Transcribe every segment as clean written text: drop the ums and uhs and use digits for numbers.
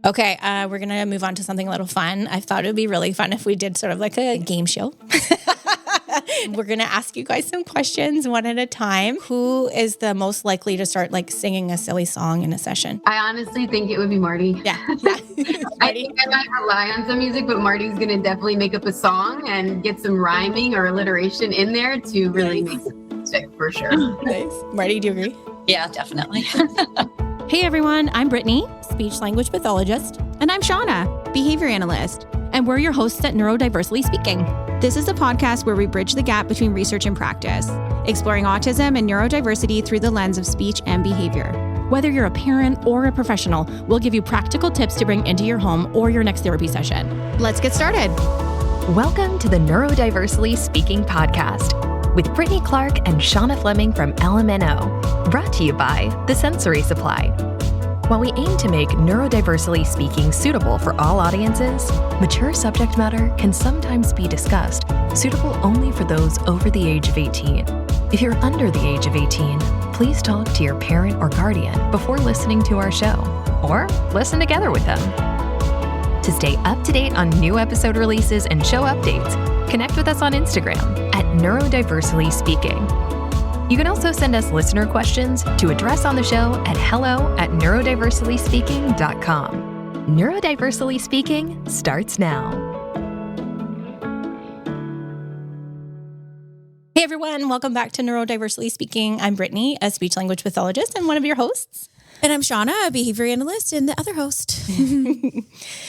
Okay, we're going to move on to something a little fun. I thought it would be really fun if we did sort of like a game show. We're going to ask you guys some questions one at a time. Who is the most likely to start like singing a silly song in a session? I honestly think it would be Martie. Yeah. I think I might rely on some music, but Martie's going to definitely make up a song and get some rhyming or alliteration in there to really make it stick for sure. Nice. Martie, do you agree? Yeah, definitely. Hey everyone, I'm Brittany, speech language pathologist. And I'm Shauna, behavior analyst. And we're your hosts at Neurodiversely Speaking. This is a podcast where we bridge the gap between research and practice, exploring autism and neurodiversity through the lens of speech and behavior. Whether you're a parent or a professional, we'll give you practical tips to bring into your home or your next therapy session. Let's get started. Welcome to the Neurodiversely Speaking podcast with Brittany Clark and Shauna Fleming from LMNO, brought to you by The Sensory Supply. While we aim to make neurodiversely speaking suitable for all audiences, mature subject matter can sometimes be discussed, suitable only for those over the age of 18. If you're under the age of 18, please talk to your parent or guardian before listening to our show, or listen together with them. To stay up to date on new episode releases and show updates, connect with us on Instagram at Neurodiversely Speaking. You can also send us listener questions to address on the show at hello@neurodiverselyspeaking.com. Neurodiversely Speaking starts now. Hey everyone, welcome back to Neurodiversely Speaking. I'm Brittany, a speech language pathologist and one of your hosts. And I'm Shauna, a behavior analyst and the other host.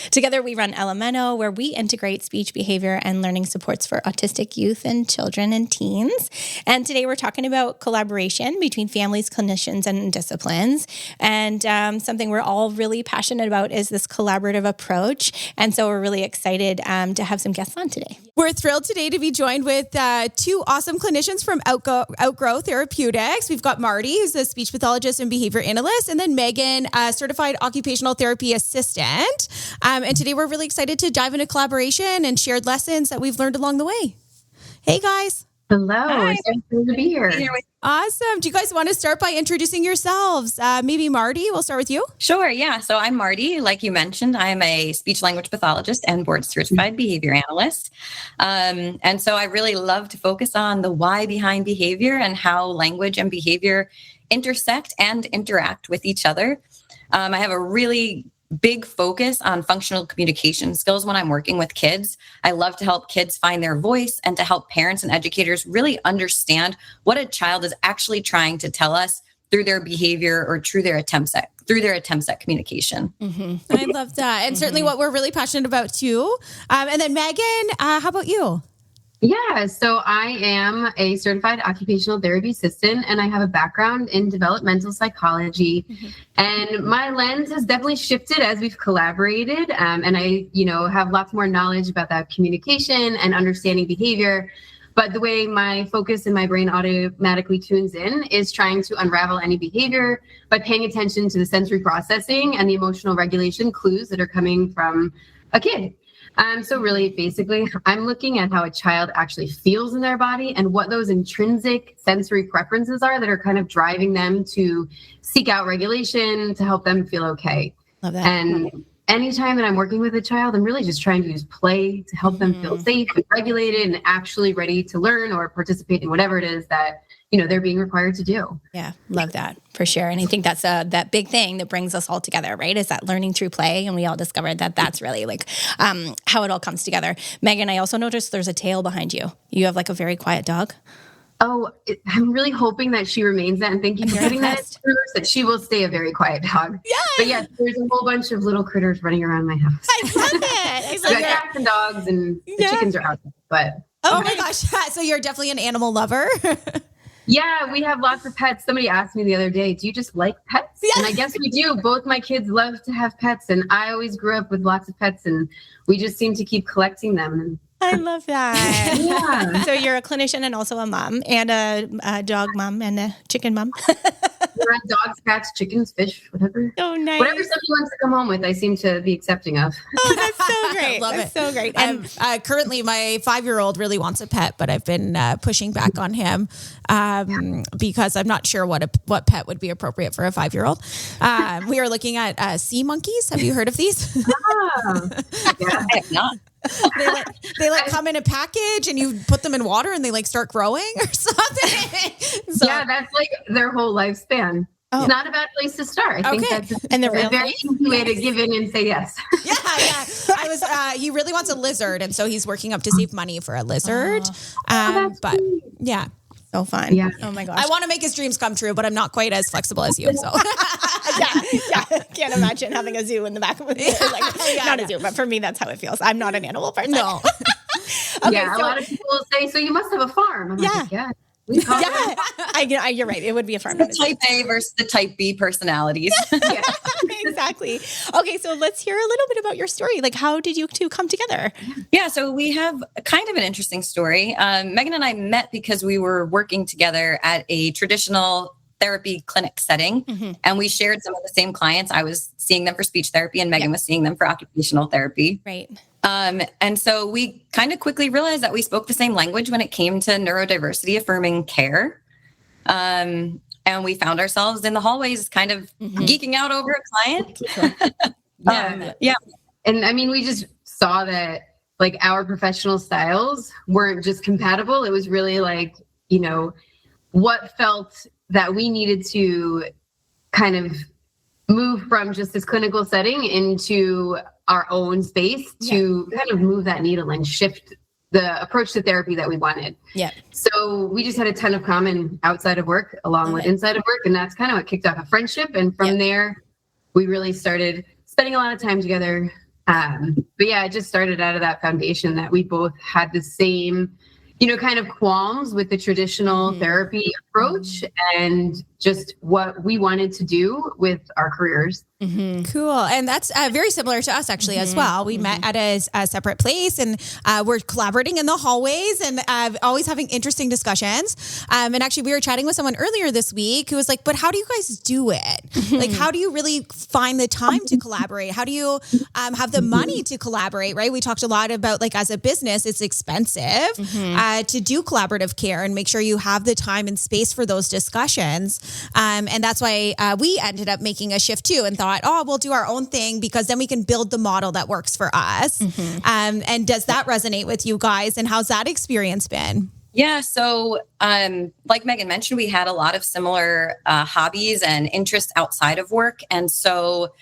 Together we run LMNO, where we integrate speech, behavior, and learning supports for autistic youth and children and teens. And today we're talking about collaboration between families, clinicians, and disciplines. And something we're all really passionate about is this collaborative approach. And so we're really excited to have some guests on today. We're thrilled today to be joined with two awesome clinicians from OutGrow Therapeutics. We've got Martie, who's a speech pathologist and behavior analyst, and then Megan, a certified occupational therapy assistant. And today we're really excited to dive into collaboration and shared lessons that we've learned along the way. Hey, guys. Hello. Hi. It's so good to be here. Awesome. Do you guys want to start by introducing yourselves? Maybe Martie, we'll start with you. Sure. Yeah. So I'm Martie. Like you mentioned, I'm a speech language pathologist and board certified behavior analyst. And so I really love to focus on the why behind behavior and how language and behavior intersect and interact with each other. I have a really big focus on functional communication skills when I'm working with kids. I love to help kids find their voice and to help parents and educators really understand what a child is actually trying to tell us through their behavior or through their attempts at communication. Mm-hmm. I love that. And certainly what we're really passionate about too. And then Megan, how about you? Yeah, so I am a certified occupational therapy assistant, and I have a background in developmental psychology. Mm-hmm. And my lens has definitely shifted as we've collaborated. And I, have lots more knowledge about that communication and understanding behavior. But the way my focus and my brain automatically tunes in is trying to unravel any behavior by paying attention to the sensory processing and the emotional regulation clues that are coming from a kid. So really, basically, I'm looking at how a child actually feels in their body and what those intrinsic sensory preferences are that are kind of driving them to seek out regulation to help them feel okay. Love that. And anytime that I'm working with a child, I'm really just trying to use play to help them feel safe and regulated and actually ready to learn or participate in whatever it is that they're being required to do. Yeah, love that for sure. And I think that's that big thing that brings us all together, right? Is that learning through play. And we all discovered that that's really like how it all comes together. Megan, I also noticed there's a tail behind you. You have like a very quiet dog. Oh, I'm really hoping that she remains that. And thank you for putting that in terms that she will stay a very quiet dog. Yeah. But yes, there's a whole bunch of little critters running around my house. I love it. So cats and dogs and the chickens are out there. But oh my gosh. So you're definitely an animal lover. Yeah, we have lots of pets. Somebody asked me the other day, do you just like pets? Yeah. And I guess we do. Both my kids love to have pets. And I always grew up with lots of pets. And we just seem to keep collecting them. I love that. Yeah. So you're a clinician and also a mom and a dog mom and a chicken mom. Dogs, cats, chickens, fish, whatever. Oh, nice. Whatever somebody wants to come home with, I seem to be accepting of. Oh, that's so great. Love That's it. so great. And Currently, my 5-year-old really wants a pet, but I've been pushing back on him because I'm not sure what pet would be appropriate for a 5-year-old. We are looking at sea monkeys. Have you heard of these? Yeah. I have not. They come in a package and you put them in water and they like start growing or something. So, Yeah, that's like their whole lifespan. Oh. It's not a bad place to start. I think Okay. that's And the a real very easy way to give in and say yes. yeah. I was. He really wants a lizard, and so he's working up to save money for a lizard. That's But sweet. yeah, so fun. Yeah. Oh my gosh. I want to make his dreams come true, but I'm not quite as flexible as you. So yeah. Can't imagine having a zoo in the back of it. Not a zoo, but for me, that's how it feels. I'm not an animal person. no. Okay, Yeah, a lot of people will say, so you must have a farm. I'm like, yeah. We call it. Yeah, you're right. It would be a farm. The type A versus the type B personalities. Yeah. Exactly. Okay, so let's hear a little bit about your story. Like, how did you two come together? Yeah, so we have kind of an interesting story. Megan and I met because we were working together at a traditional therapy clinic setting, and we shared some of the same clients. I was seeing them for speech therapy, and Megan was seeing them for occupational therapy. Right. And so we kind of quickly realized that we spoke the same language when it came to neurodiversity affirming care. And we found ourselves in the hallways kind of geeking out over a client. Yeah. And I mean, we just saw that like our professional styles weren't just compatible. It was really like, what felt that we needed to kind of move from just this clinical setting into our own space to kind of move that needle and shift the approach to therapy that we wanted. Yeah. So we just had a ton of common outside of work along with inside of work. And that's kind of what kicked off a friendship. And from there, we really started spending a lot of time together. But yeah, it just started out of that foundation that we both had the same, kind of qualms with the traditional therapy approach and just what we wanted to do with our careers. Cool. And that's very similar to us actually as well. We met at a separate place and we're collaborating in the hallways and always having interesting discussions. And actually we were chatting with someone earlier this week who was like, but how do you guys do it? Like, how do you really find the time to collaborate? How do you have the money to collaborate, right? We talked a lot about like as a business, it's expensive to do collaborative care and make sure you have the time and space for those discussions. And that's why we ended up making a shift too and thought, we'll do our own thing because then we can build the model that works for us. And does that resonate with you guys? And how's that experience been? Yeah. So, like Megan mentioned, we had a lot of similar hobbies and interests outside of work. And so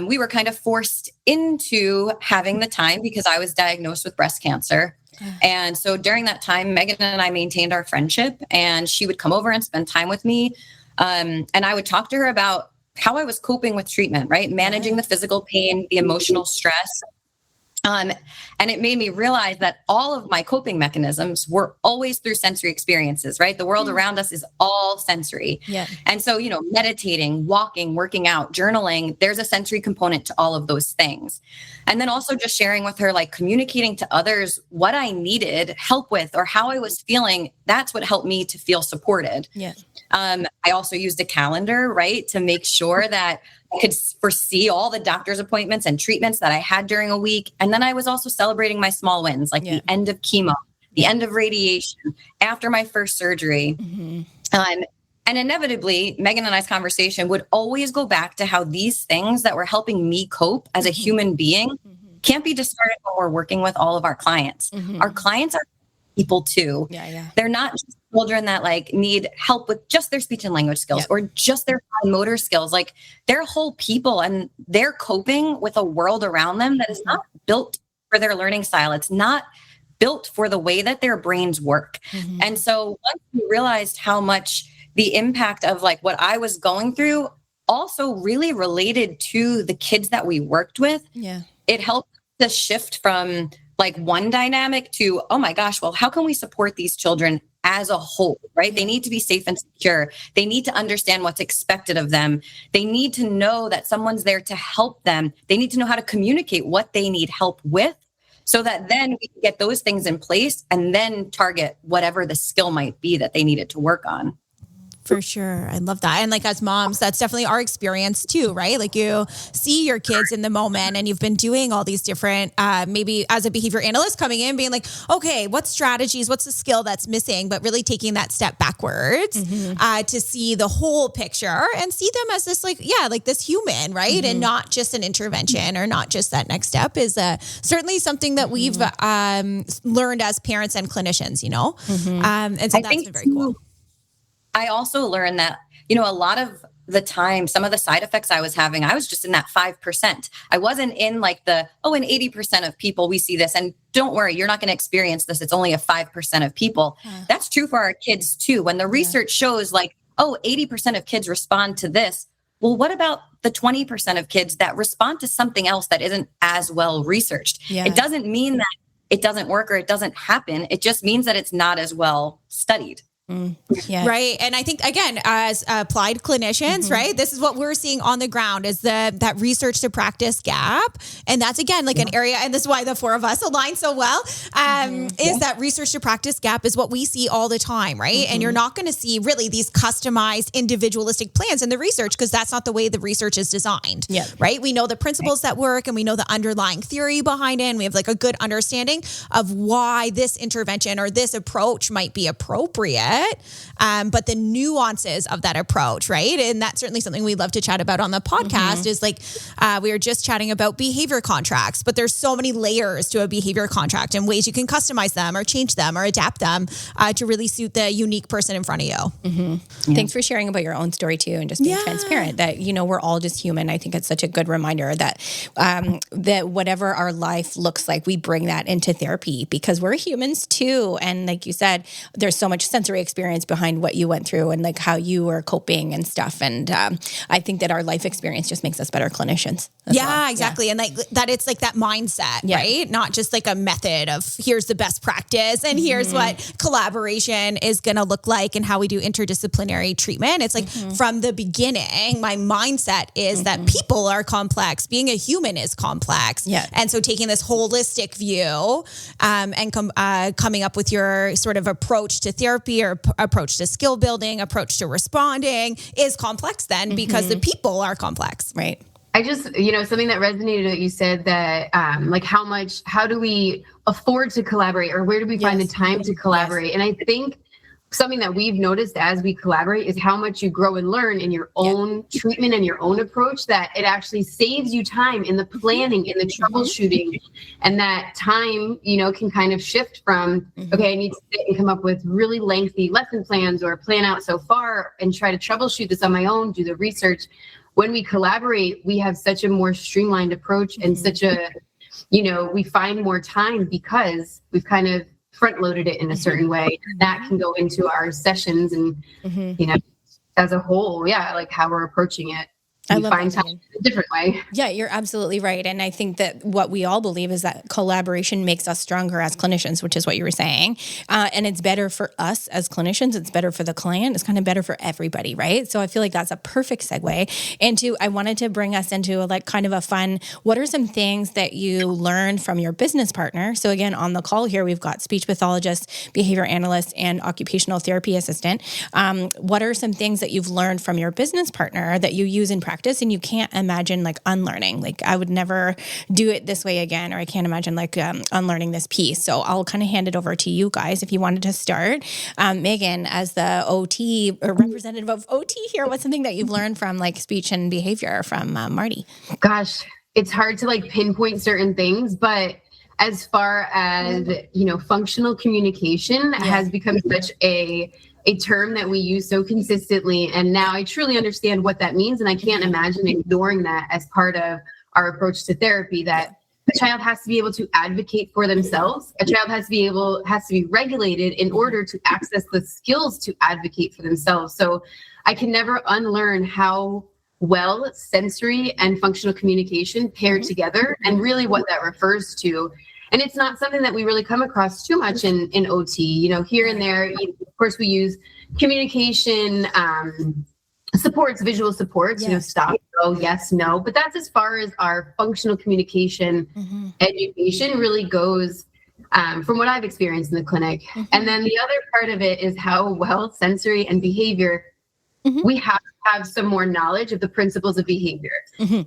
we were kind of forced into having the time because I was diagnosed with breast cancer. And so during that time, Megan and I maintained our friendship and she would come over and spend time with me. And I would talk to her about how I was coping with treatment, right? Managing the physical pain, the emotional stress. And it made me realize that all of my coping mechanisms were always through sensory experiences, right? The world around us is all sensory. Yeah. And so, meditating, walking, working out, journaling, there's a sensory component to all of those things. And then also just sharing with her, like communicating to others what I needed help with or how I was feeling. That's what helped me to feel supported. Yeah. I also used a calendar, right, to make sure that I could foresee all the doctor's appointments and treatments that I had during a week. And then I was also celebrating my small wins, like the end of chemo, the end of radiation, after my first surgery. And inevitably, Megan and I's conversation would always go back to how these things that were helping me cope as a human being can't be discarded when we're working with all of our clients. Our clients are people too. They're not just children that like need help with just their speech and language skills or just their fine motor skills. Like they're whole people and they're coping with a world around them that is not built for their learning style. It's not built for the way that their brains work. And so once we realized how much the impact of like what I was going through also really related to the kids that we worked with, it helped us shift from like one dynamic to, oh my gosh, well, how can we support these children as a whole, right? They need to be safe and secure. They need to understand what's expected of them. They need to know that someone's there to help them. They need to know how to communicate what they need help with so that then we can get those things in place and then target whatever the skill might be that they needed to work on. For sure. I love that. And like as moms, that's definitely our experience too, right? Like you see your kids in the moment and you've been doing all these different, maybe as a behavior analyst coming in being like, okay, what strategies, what's the skill that's missing, but really taking that step backwards to see the whole picture and see them as this like this human, right? And not just an intervention or not just that next step is certainly something that we've learned as parents and clinicians, you know? And so that's been very cool. I also learned that, a lot of the time, some of the side effects I was having, I was just in that 5%. I wasn't in like in 80% of people we see this. And don't worry, you're not going to experience this. It's only a 5% of people. That's true for our kids too. When the research shows 80% of kids respond to this. Well, what about the 20% of kids that respond to something else that isn't as well researched? It doesn't mean that it doesn't work or it doesn't happen. It just means that it's not as well studied. Right. And I think, again, as applied clinicians, right, this is what we're seeing on the ground is that research to practice gap. And that's, again, like an area, and this is why the four of us align so well, is that research to practice gap is what we see all the time, right? And you're not going to see really these customized individualistic plans in the research because that's not the way the research is designed, right? We know the principles that work and we know the underlying theory behind it. And we have like a good understanding of why this intervention or this approach might be appropriate. But the nuances of that approach, right? And that's certainly something we love to chat about on the podcast is like, we were just chatting about behavior contracts, but there's so many layers to a behavior contract and ways you can customize them or change them or adapt them to really suit the unique person in front of you. Thanks for sharing about your own story too and just being transparent that, we're all just human. I think it's such a good reminder that, that whatever our life looks like, we bring that into therapy because we're humans too. And like you said, there's so much sensory experience behind what you went through and like how you were coping and stuff. And I think that our life experience just makes us better clinicians. Exactly. And like that it's like that mindset, right? Not just like a method of here's the best practice and here's what collaboration is going to look like and how we do interdisciplinary treatment. It's like from the beginning, my mindset is that people are complex. Being a human is complex. And so taking this holistic view and coming up with your sort of approach to therapy or approach to skill building, approach to responding is complex then because the people are complex. Right. I just, something that resonated that you said that how do we afford to collaborate or where do we find the time to collaborate? And I think something that we've noticed as we collaborate is how much you grow and learn in your own treatment and your own approach, that it actually saves you time in the planning, in the troubleshooting. And that time, can kind of shift from, okay, I need to sit and come up with really lengthy lesson plans or plan out so far and try to troubleshoot this on my own, do the research. When we collaborate, we have such a more streamlined approach and such a, we find more time because we've kind of front loaded it in a certain way that can go into our sessions and, as a whole, like how we're approaching it. I love find that, time in a different way. Yeah, you're absolutely right. And I think that what we all believe is that collaboration makes us stronger as clinicians, which is what you were saying. And it's better for us as clinicians. It's better for the client. It's kind of better for everybody, right? So I feel like that's a perfect segue into, I wanted to bring us into like kind of a fun, what are some things that you learned from your business partner? So again, on the call here, we've got speech pathologist, behavior analyst, and occupational therapy assistant. What are some things that you've learned from your business partner that you use in practice and you can't imagine like unlearning? Like I would never do it this way again, or I can't imagine like unlearning this piece. So I'll kind of hand it over to you guys if you wanted to start. Megan, as the OT or representative of OT here, what's something that you've learned from like speech and behavior from Martie? Gosh, it's hard to like pinpoint certain things, but as far as, functional communication has become such a term that we use so consistently. And now I truly understand what that means. And I can't imagine ignoring that as part of our approach to therapy, that a child has to be able to advocate for themselves. A child has to be regulated in order to access the skills to advocate for themselves. So I can never unlearn how well sensory and functional communication pair together and really what that refers to. And it's not something that we really come across too much in OT, here and there. Of course, we use communication supports, visual supports, stop, go, yes, no. But that's as far as our functional communication education really goes from what I've experienced in the clinic. And then the other part of it is how well sensory and behavior we have to have some more knowledge of the principles of behavior. In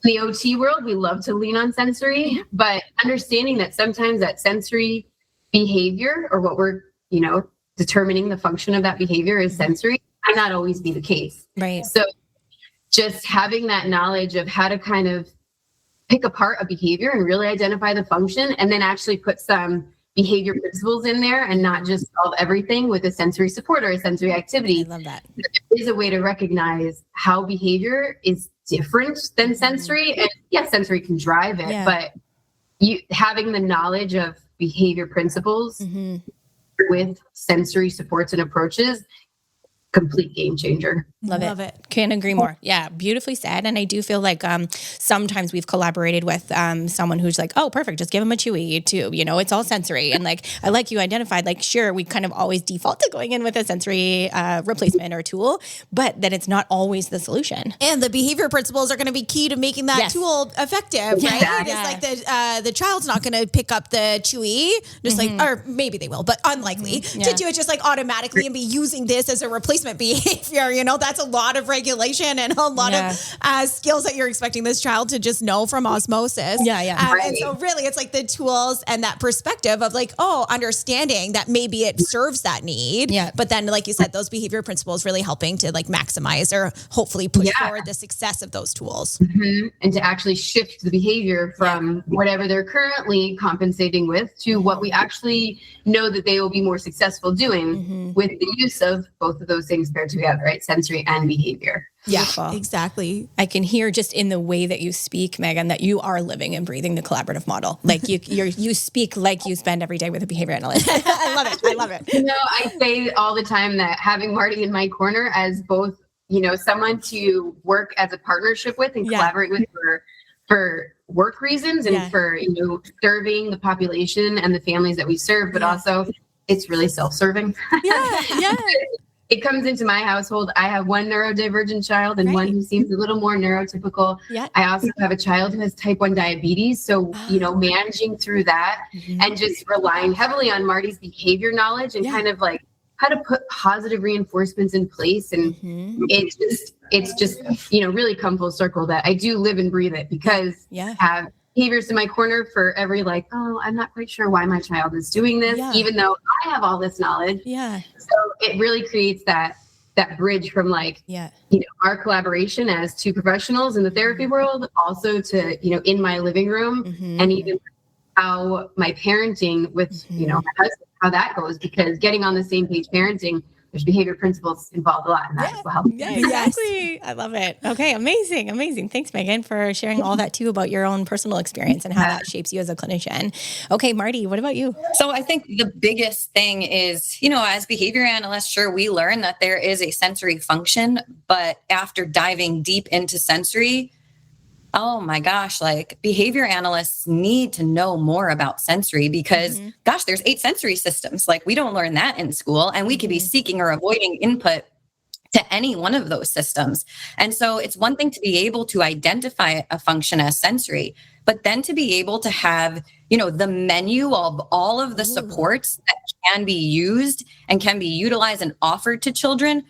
the OT world, we love to lean on sensory, but understanding that sometimes that sensory behavior, or what we're, determining the function of that behavior is sensory, might not always be the case. Right. So just having that knowledge of how to kind of pick apart a behavior and really identify the function, and then actually put some behavior principles in there and not just solve everything with a sensory support or a sensory activity. I love that. There is a way to recognize how behavior is different than sensory. And yes, sensory can drive it, but having the knowledge of behavior principles with sensory supports and approaches, complete game changer. Love it. Can't agree more. Yeah, beautifully said. And I do feel like sometimes we've collaborated with someone who's like, oh, perfect, just give them a chewy tube. It's all sensory. And like, I like you identified, like, sure, we kind of always default to going in with a sensory replacement or tool, but that it's not always the solution. And the behavior principles are going to be key to making that tool effective, right? Yeah. It's like the child's not going to pick up the chewy, just like, or maybe they will, but unlikely to do it just like automatically and be using this as a replacement behavior. That's a lot of regulation and a lot of skills that you're expecting this child to just know from osmosis. And so really it's like the tools and that perspective of like, understanding that maybe it serves that need. But then, like you said, those behavior principles really helping to like maximize or hopefully push forward the success of those tools. And to actually shift the behavior from whatever they're currently compensating with to what we actually know that they will be more successful doing with the use of both of those things paired together, right? Sensory and behavior. Beautiful. Exactly. I can hear just in the way that you speak, Megan, that you are living and breathing the collaborative model. Like you speak like you spend every day with a behavior analyst. I love it. I say all the time that having Martie in my corner as both, someone to work as a partnership with and collaborate with for work reasons and for, serving the population and the families that we serve, but also it's really self-serving. It comes into my household. I have one neurodivergent child and one who seems a little more neurotypical. I also have a child who has type 1 diabetes. So, managing through that and just relying heavily on Martie's behavior knowledge and kind of like how to put positive reinforcements in place. And it's just, really come full circle that I do live and breathe it because I have behaviors in my corner for every I'm not quite sure why my child is doing this, even though I have all this knowledge. So it really creates that bridge from our collaboration as two professionals in the therapy world, also to, in my living room and even how my parenting with, my husband, how that goes, because getting on the same page parenting, there's behavior principles involved a lot, and that will help. Exactly. I love it. Okay, amazing. Thanks, Megan, for sharing all that too about your own personal experience and how that shapes you as a clinician. Okay, Martie, what about you? So I think the biggest thing is, as behavior analysts, sure, we learn that there is a sensory function, but after diving deep into sensory, oh my gosh, behavior analysts need to know more about sensory because there's 8 sensory systems. We don't learn that in school, and we could be seeking or avoiding input to any one of those systems. And so it's one thing to be able to identify a function as sensory, but then to be able to have, the menu of all of the supports that can be used and can be utilized and offered to children.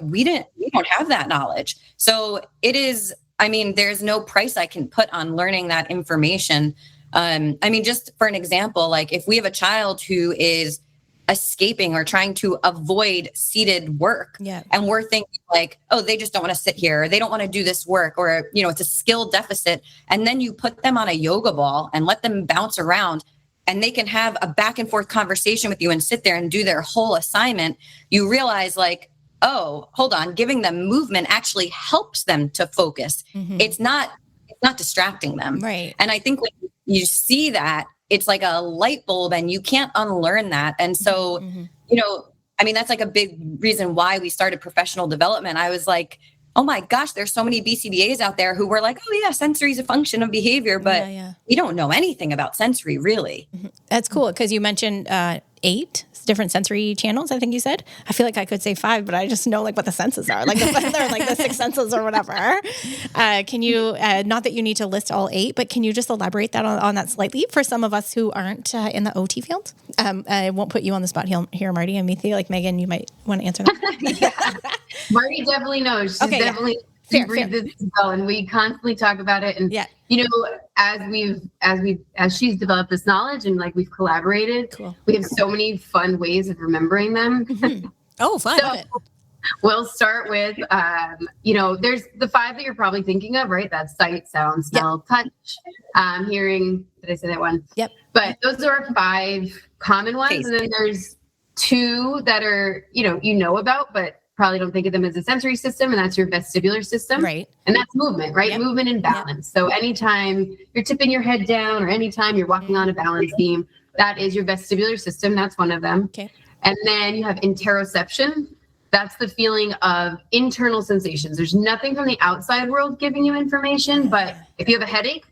We don't have that knowledge. So it is, there's no price I can put on learning that information. Just for an example, if we have a child who is escaping or trying to avoid seated work, and we're thinking they just don't want to sit here, or they don't want to do this work, or, it's a skill deficit. And then you put them on a yoga ball and let them bounce around, and they can have a back and forth conversation with you and sit there and do their whole assignment. You realize oh, hold on, giving them movement actually helps them to focus. It's not distracting them. Right. And I think when you see that, it's like a light bulb and you can't unlearn that. And so, that's a big reason why we started professional development. I was like, oh my gosh, there's so many BCBAs out there who were like, oh yeah, sensory is a function of behavior, but we don't know anything about sensory really. That's cool. Because you mentioned 8 different sensory channels, I think you said. I feel like I could say 5, but I just know what the senses are, the 6 senses or whatever. Can you, not that you need to list all 8, but can you just elaborate that on that slightly for some of us who aren't in the OT field? I won't put you on the spot here, Martie. I feel like Megan, you might want to answer that. Martie definitely knows. She's Okay, definitely Fair. this as well, and we constantly talk about it. And you know, as she's developed this knowledge and like we've collaborated, we have so many fun ways of remembering them. Oh, fun. So we'll start with, you know, there's the 5 that you're probably thinking of, right? That's sight, sound, smell, touch, hearing. Did I say that one? Yep. But those are 5 common ones. And then there's 2 that are, you know about, but probably don't think of them as a sensory system. And that's your vestibular system. Right. And that's movement, right? Yep. Movement and balance. Yep. So anytime you're tipping your head down or anytime you're walking on a balance beam, that is your vestibular system. That's one of them. Okay. And then you have interoception. That's the feeling of internal sensations. There's nothing from the outside world giving you information, but if you have a headache,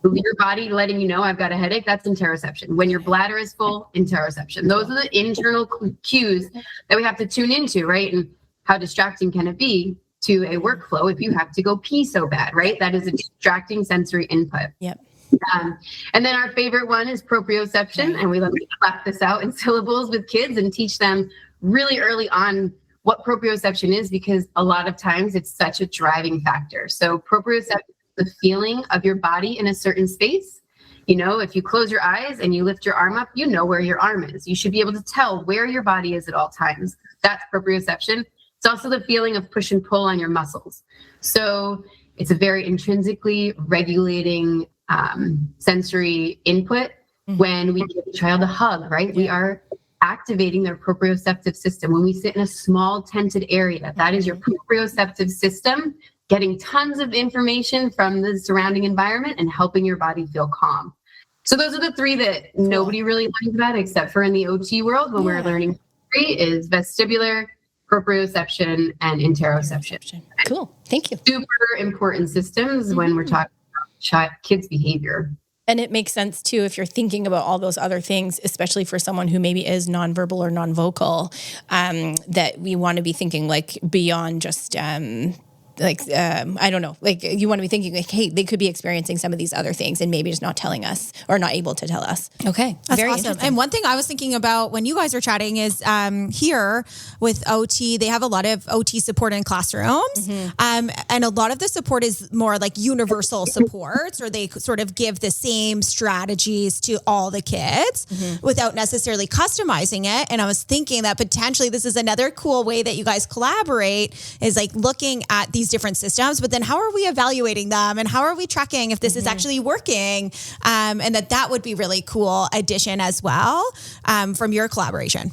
moving your body, letting you know I've got a headache, that's interoception. When your bladder is full, interoception. Those are the internal cues that we have to tune into, right? And how distracting can it be to a workflow if you have to go pee so bad, right? That is a distracting sensory input. Yep. And then our favorite one is proprioception. And we let me clap this out in syllables with kids and teach them really early on what proprioception is, because a lot of times it's such a driving factor. So proprioception is the feeling of your body in a certain space. You know, if you close your eyes and you lift your arm up, you know where your arm is. You should be able to tell where your body is at all times. That's proprioception. It's also the feeling of push and pull on your muscles. So it's a very intrinsically regulating sensory input. When we give a child a hug, right? We are activating their proprioceptive system. When we sit in a small tented area, that is your proprioceptive system getting tons of information from the surrounding environment and helping your body feel calm. So those are the 3 that nobody really learns about except for in the OT world when we're learning 3 is vestibular, proprioception, and interoception. Cool. Thank you. Super important systems when we're talking about kids' behavior. And it makes sense too, if you're thinking about all those other things, especially for someone who maybe is nonverbal or nonvocal, that we want to be thinking like beyond just, I don't know, like you want to be thinking like, hey, they could be experiencing some of these other things and maybe just not telling us or not able to tell us. Okay. That's very awesome. And one thing I was thinking about when you guys are chatting is here with OT, they have a lot of OT support in classrooms. And a lot of the support is more like universal supports, or they sort of give the same strategies to all the kids without necessarily customizing it. And I was thinking that potentially this is another cool way that you guys collaborate, is like looking at these different systems, but then how are we evaluating them and how are we tracking if this is actually working? And that would be really cool addition as well from your collaboration.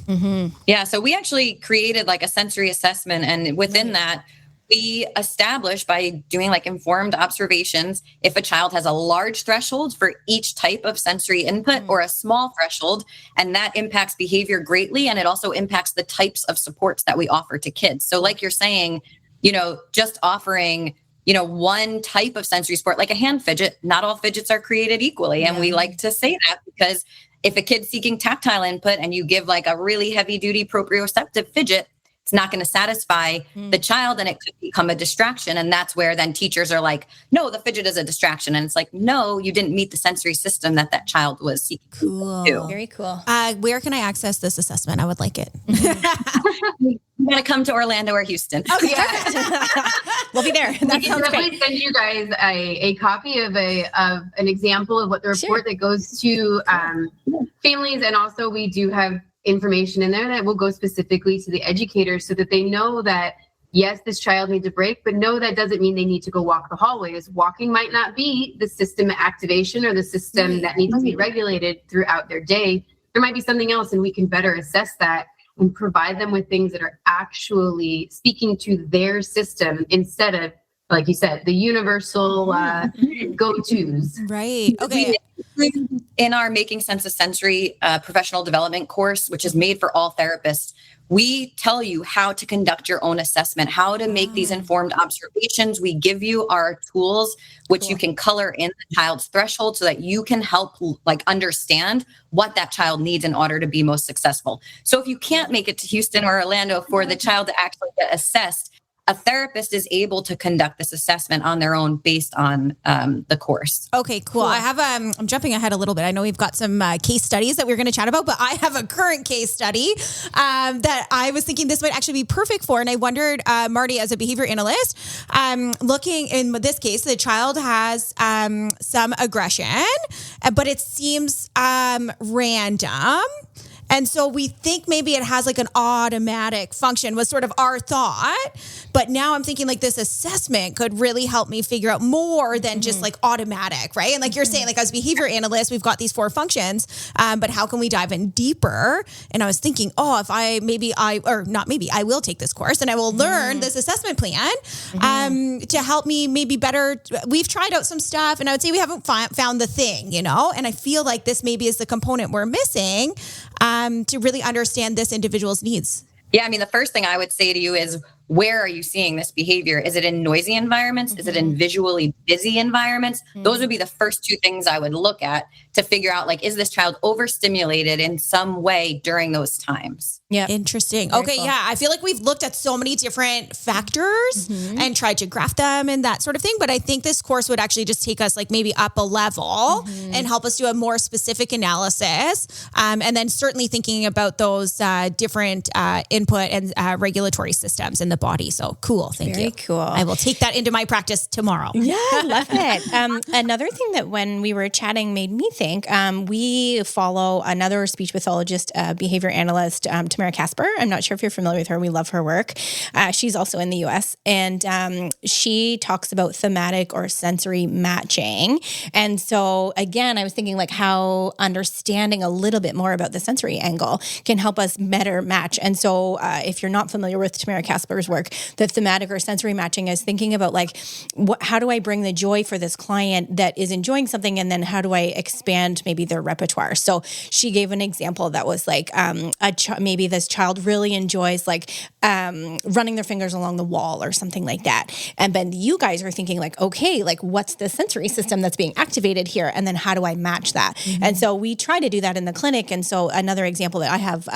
Yeah. So we actually created like a sensory assessment, and within that, we establish by doing like informed observations if a child has a large threshold for each type of sensory input or a small threshold, and that impacts behavior greatly. And it also impacts the types of supports that we offer to kids. So like you're saying, you know, just offering, you know, one type of sensory support, like a hand fidget, not all fidgets are created equally. And we like to say that because if a kid's seeking tactile input and you give like a really heavy duty proprioceptive fidget, it's not going to satisfy the child and it could become a distraction. And that's where then teachers are like, no, the fidget is a distraction. And it's like, no, you didn't meet the sensory system that child was seeking. Cool. Very cool. Where can I access this assessment? I would like it. You got to come to Orlando or Houston. Okay. We'll be there. That sounds great. Send you guys a copy of an example of what the report that goes to families. And also we do have information in there that will go specifically to the educators so that they know that, yes, this child needs a break, but no, that doesn't mean they need to go walk the hallways. Walking might not be the system activation or the system that needs to be regulated throughout their day. There might be something else, and we can better assess that and provide them with things that are actually speaking to their system instead of, like you said, the universal go-tos. Right. Okay. In our Making Sense of Sensory professional development course, which is made for all therapists, we tell you how to conduct your own assessment, how to make these informed observations. We give you our tools, which you can color in the child's threshold so that you can help like understand what that child needs in order to be most successful. So if you can't make it to Houston or Orlando for the child to actually get assessed, a therapist is able to conduct this assessment on their own based on the course. Okay, cool. I have, I'm jumping ahead a little bit. I know we've got some case studies that we're going to chat about, but I have a current case study that I was thinking this might actually be perfect for. And I wondered, Martie, as a behavior analyst, looking in this case, the child has some aggression, but it seems random. And so we think maybe it has like an automatic function was sort of our thought. But now I'm thinking like this assessment could really help me figure out more than just like automatic, right? And like you're saying, like as behavior analysts, we've got these 4 functions, but how can we dive in deeper? And I was thinking, I will take this course and I will learn this assessment plan to help me maybe better. We've tried out some stuff and I would say we haven't found the thing, and I feel like this maybe is the component we're missing to really understand this individual's needs. Yeah, I mean, the first thing I would say to you is, where are you seeing this behavior? Is it in noisy environments? Is it in visually busy environments? Those would be the first 2 things I would look at to figure out, like, is this child overstimulated in some way during those times? Yeah. Interesting. Very okay. cool. Yeah. I feel like we've looked at so many different factors and tried to graph them and that sort of thing. But I think this course would actually just take us like maybe up a level and help us do a more specific analysis. And then certainly thinking about those different input and regulatory systems in the body. So cool. Thank you. Very cool. I will take that into my practice tomorrow. Yeah, I love it. Another thing that when we were chatting made me think, we follow another speech pathologist, behavior analyst, Tamara Casper. I'm not sure if you're familiar with her. We love her work. She's also in the US and she talks about thematic or sensory matching. And so again, I was thinking like how understanding a little bit more about the sensory angle can help us better match. And so if you're not familiar with Tamara Casper's work, the thematic or sensory matching is thinking about like, how do I bring the joy for this client that is enjoying something? And then how do I expand maybe their repertoire? So she gave an example that was like, maybe this child really enjoys like running their fingers along the wall or something like that. And then you guys are thinking like, okay, like what's the sensory system that's being activated here? And then how do I match that? And so we try to do that in the clinic. And so another example that I have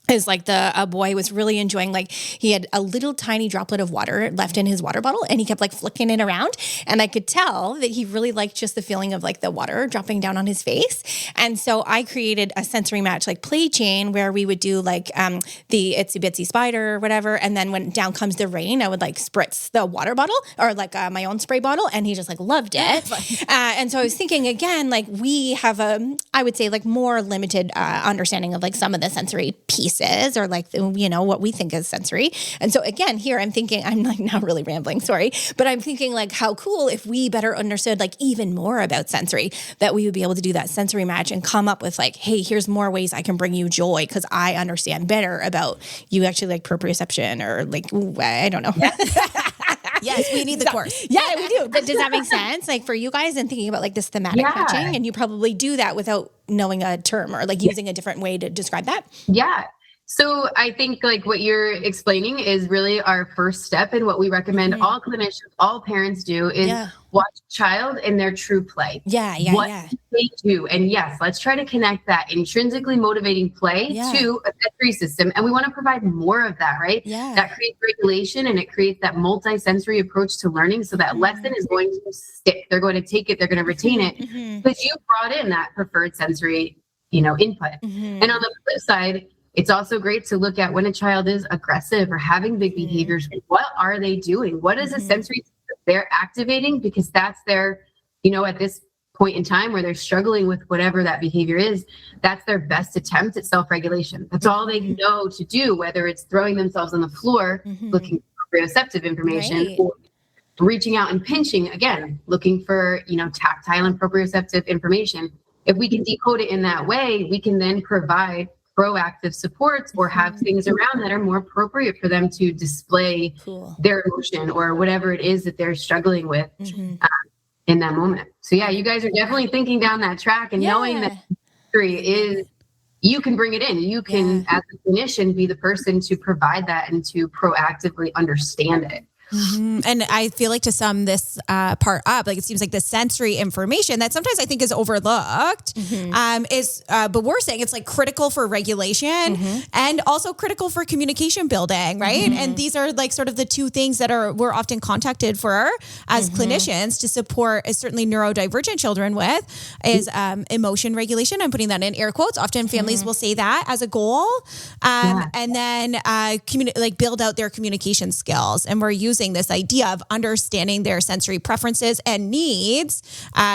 is like a boy was really enjoying, like he had a little tiny droplet of water left in his water bottle and he kept like flicking it around. And I could tell that he really liked just the feeling of like the water dropping down on his face. And so I created a sensory match, like play chain where we would do like the itsy bitsy spider or whatever. And then when down comes the rain, I would like spritz the water bottle or like my own spray bottle. And he just like loved it. And so I was thinking again, like we have I would say like more limited understanding of like some of the sensory pieces or like, what we think is sensory. And so again, here I'm thinking, I'm like now really rambling, sorry, but I'm thinking like how cool if we better understood like even more about sensory, that we would be able to do that sensory match and come up with like, hey, here's more ways I can bring you joy because I understand better about you actually like proprioception or like, I don't know. Yeah. Yes, we need the course. Yeah, we do. But does that make sense? Like for you guys and thinking about like this thematic matching, and you probably do that without knowing a term or like using a different way to describe that? Yeah. So I think like what you're explaining is really our first step in what we recommend all clinicians, all parents do is watch a child in their true play. What do they do? And yes, let's try to connect that intrinsically motivating play to a sensory system. And we want to provide more of that, right? That creates regulation and it creates that multi-sensory approach to learning. So that lesson is going to stick. They're going to take it. They're going to retain it because you brought in that preferred sensory, input. And on the flip side, it's also great to look at when a child is aggressive or having big behaviors. What are they doing? What is a sensory system they're activating? Because that's their, at this point in time where they're struggling with whatever that behavior is, that's their best attempt at self-regulation. That's all they know to do, whether it's throwing themselves on the floor, looking for proprioceptive information, or reaching out and pinching, again, looking for, tactile and proprioceptive information. If we can decode it in that way, we can then provide proactive supports or have things around that are more appropriate for them to display their emotion or whatever it is that they're struggling with in that moment. So yeah, you guys are definitely thinking down that track and knowing that history is, you can bring it in. You can, as a clinician, be the person to provide that and to proactively understand it. Mm-hmm. And I feel like to sum this part up, like it seems like the sensory information that sometimes I think is overlooked but we're saying it's like critical for regulation and also critical for communication building, right? And these are like sort of the two things that we're often contacted for as clinicians to support, certainly neurodivergent children with, is emotion regulation. I'm putting that in air quotes. Often families will say that as a goal, and then build out their communication skills. And we're using this idea of understanding their sensory preferences and needs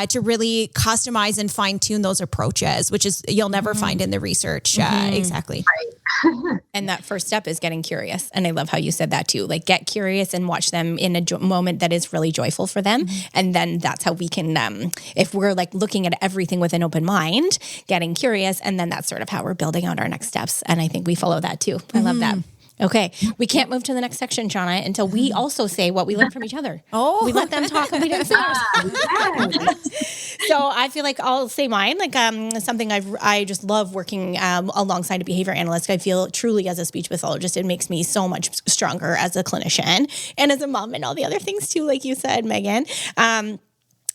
to really customize and fine tune those approaches, which is you'll never find in the research. Exactly. And that first step is getting curious. And I love how you said that too. Like get curious and watch them in a moment that is really joyful for them. And then that's how we can, if we're like looking at everything with an open mind, getting curious. And then that's sort of how we're building out our next steps. And I think we follow that too. I love that. Okay. We can't move to the next section, Shauna, until we also say what we learned from each other. Oh, we let them talk and we didn't say ours. So I feel like I'll say mine, like something I just love working alongside a behavior analyst. I feel truly as a speech pathologist, it makes me so much stronger as a clinician and as a mom and all the other things too, like you said, Megan.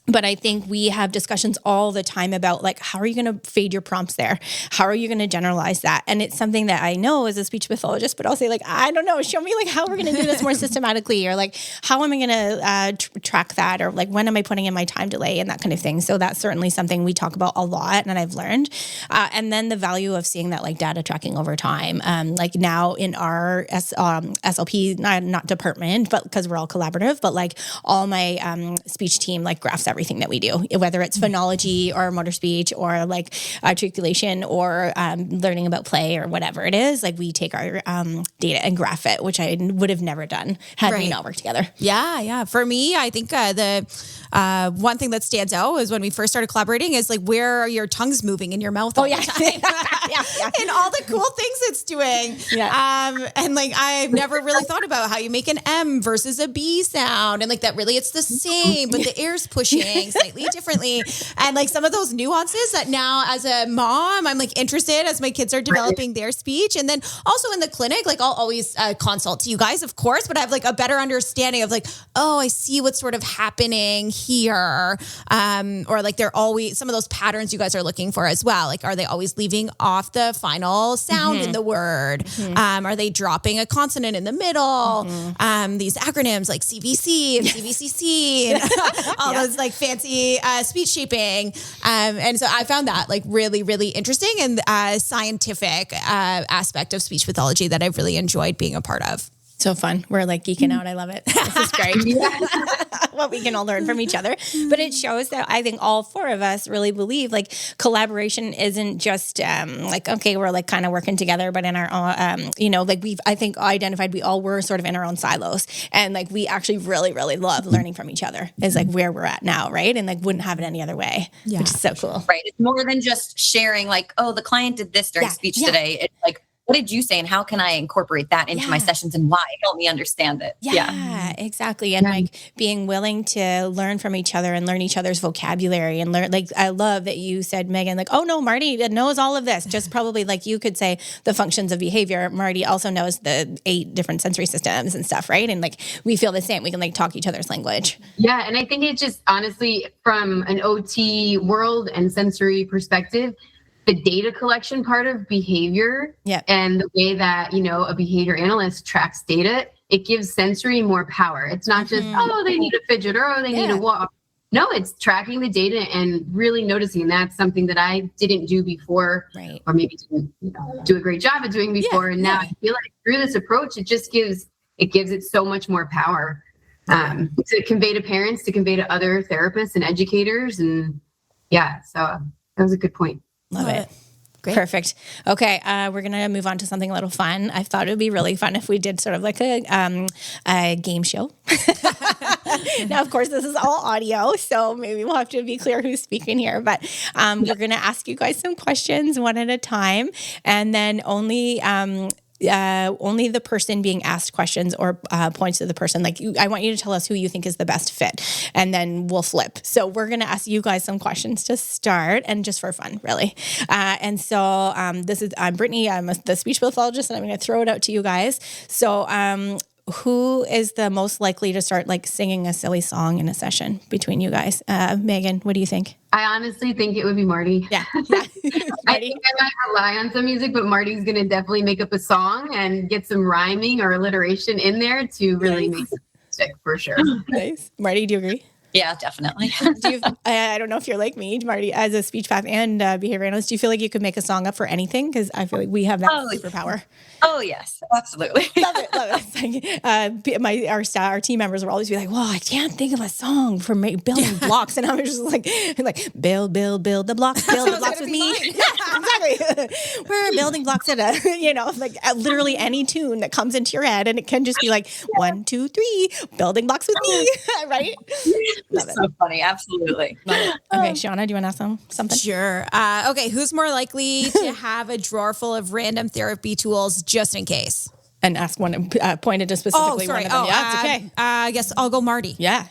But I think we have discussions all the time about like, how are you going to fade your prompts there? How are you going to generalize that? And it's something that I know as a speech pathologist, but I'll say like, I don't know, show me like how we're going to do this more systematically, or like, how am I going to track that? Or like, when am I putting in my time delay and that kind of thing? So that's certainly something we talk about a lot and I've learned. And then the value of seeing that like data tracking over time. Like now in our SLP, not department, but because we're all collaborative, but like all my speech team like graphs everything that we do, whether it's phonology or motor speech or like articulation or learning about play or whatever it is. Like we take our data and graph it, which I would have never done had we not worked together. Yeah. For me, I think the one thing that stands out is when we first started collaborating is like, where are your tongues moving in your mouth all the time? And all the cool things it's doing. And like, I've never really thought about how you make an M versus a B sound. And like that really, it's the same, but the air's pushing slightly differently. And like some of those nuances that now as a mom, I'm like interested as my kids are developing their speech. And then also in the clinic, like I'll always consult to you guys, of course, but I have like a better understanding of like, oh, I see what's sort of happening here. Or like they're always, some of those patterns you guys are looking for as well. Like, are they always leaving off the final sound in the word? Are they dropping a consonant in the middle? These acronyms like CVC and CVCC and all those like fancy speech shaping. And so I found that like really, really interesting and scientific aspect of speech pathology that I've really enjoyed being a part of. So fun. We're like geeking out. I love it. This is great. What we can all learn from each other. But it shows that I think all four of us really believe like collaboration isn't just like, okay, we're like kind of working together, but in our own, like I think identified we all were sort of in our own silos. And like we actually really, really love learning from each other is like where we're at now, right? And like wouldn't have it any other way, which is so cool. Right. It's more than just sharing like, oh, the client did this during speech today. It's like, what did you say and how can I incorporate that into my sessions and why? Help me understand it. Yeah, exactly. And like being willing to learn from each other and learn each other's vocabulary and learn, like, I love that you said, Megan, like, oh no, Martie knows all of this. Just probably like you could say the functions of behavior. Martie also knows the 8 different sensory systems and stuff, right? And like, we feel the same. We can like talk each other's language. Yeah. And I think it just honestly from an OT world and sensory perspective, the data collection part of behavior and the way that, a behavior analyst tracks data, it gives sensory more power. It's not just, oh, they need a fidget or oh, they need a walk. No, it's tracking the data and really noticing. That's something that I didn't do before or maybe didn't do a great job at doing before. And now I feel like through this approach, it just gives it so much more power to convey to parents, to convey to other therapists and educators. And so that was a good point. Love it. Great. Perfect. Okay. We're going to move on to something a little fun. I thought it would be really fun if we did sort of like a game show. Now, of course, this is all audio, so maybe we'll have to be clear who's speaking here, but we're going to ask you guys some questions one at a time, and then only the person being asked questions or points to the person. Like, I want you to tell us who you think is the best fit, and then we'll flip. So we're going to ask you guys some questions to start, and just for fun, really. And so I'm Brittany. I'm the speech pathologist, and I'm going to throw it out to you guys. So who is the most likely to start like singing a silly song in a session between you guys? Megan, what do you think? I honestly think it would be Martie. Yeah. I think I might rely on some music, but Martie's going to definitely make up a song and get some rhyming or alliteration in there to really make it stick for sure. Nice. Martie, do you agree? Yeah, definitely. I don't know if you're like me, Martie, as a speech path and behavior analyst, do you feel like you could make a song up for anything? Because I feel like we have that superpower. Oh, yes, absolutely. Love it. It's like, our team members will always be like, well, I can't think of a song for building blocks. And I was just like build the blocks, build the blocks with me. Yeah, exactly. We're building blocks at literally any tune that comes into your head. And it can just be like 1, 2, 3, building blocks with me. Right? Love it. So funny. Absolutely. Love it. Okay, Shauna, do you want to ask something? Sure. Okay. Who's more likely to have a drawer full of random therapy tools just in case? And ask one pointed to specifically one of them. Yeah, it's okay. I guess I'll go Martie. Yeah.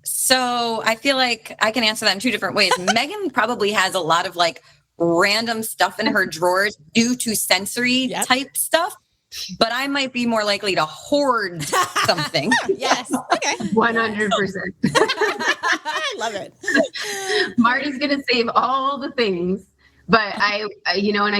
So I feel like I can answer that in two different ways. Megan probably has a lot of like random stuff in her drawers due to sensory type stuff. But I might be more likely to hoard something. Yes. Okay. 100%. I love it. Martie's going to save all the things. But I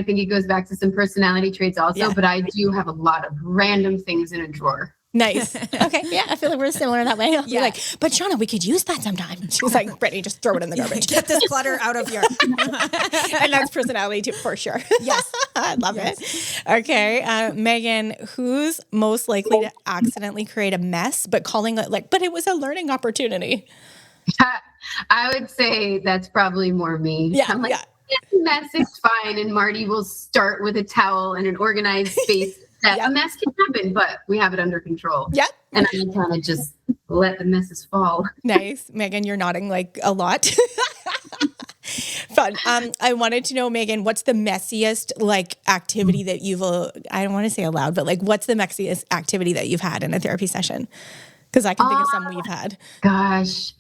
think it goes back to some personality traits also. Yeah. But I do have a lot of random things in a drawer. Nice. Okay. Yeah. I feel like we're similar that way. I'll be like, but Shauna, we could use that sometime. She's like, Brittany, just throw it in the garbage. Get this clutter out of here. And that's personality too, for sure. Yes. I love it. Okay. Megan, who's most likely to accidentally create a mess, but calling it but it was a learning opportunity? I would say that's probably more me. Yeah. I'm like, mess is fine. And Martie will start with a towel and an organized space. A mess can happen, but we have it under control. Yep. And I kind of just let the messes fall. Nice. Megan, you're nodding like a lot. Fun. I wanted to know, Megan, what's the messiest activity that you've, I don't want to say aloud, but what's the messiest activity that you've had in a therapy session? Because I can think of some we've had. Gosh.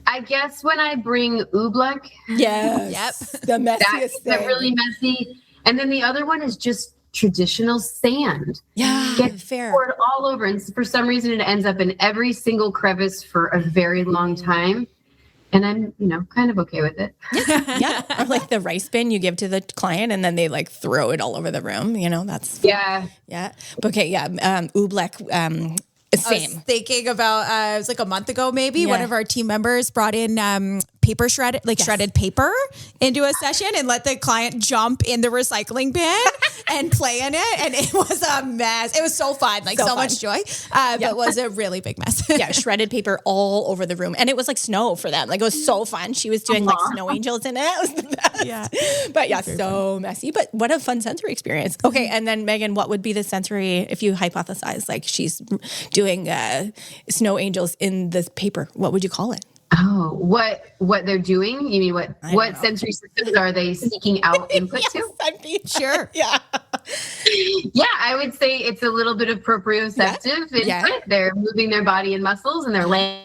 I guess when I bring oobleck. Yes. Yep. The messiest thing. That's really messy. And then the other one is just traditional sand. Yeah, gets fair. poured all over, and for some reason it ends up in every single crevice for a very long time. And I'm, kind of okay with it. Yeah. Or the rice bin you give to the client, and then they throw it all over the room. That's fun. Yeah. Okay. Yeah. Oobleck. Same. I was thinking about, it was a month ago, maybe one of our team members brought in paper shredded paper into a session and let the client jump in the recycling bin and play in it. And it was a mess. It was so fun, so much joy, but it was a really big mess. Yeah. Shredded paper all over the room. And it was snow for them. It was so fun. She was doing snow angels in it. It was the best. Yeah. But so fun. Messy, but what a fun sensory experience. Okay. And then Megan, what would be the sensory, if you hypothesize, she's doing snow angels in the paper, what would you call it? Oh, what they're doing? You mean what sensory systems are they seeking out input to? I'd be sure. Yeah. Yeah, I would say it's a little bit of proprioceptive input. Yeah. They're moving their body and muscles, and their leg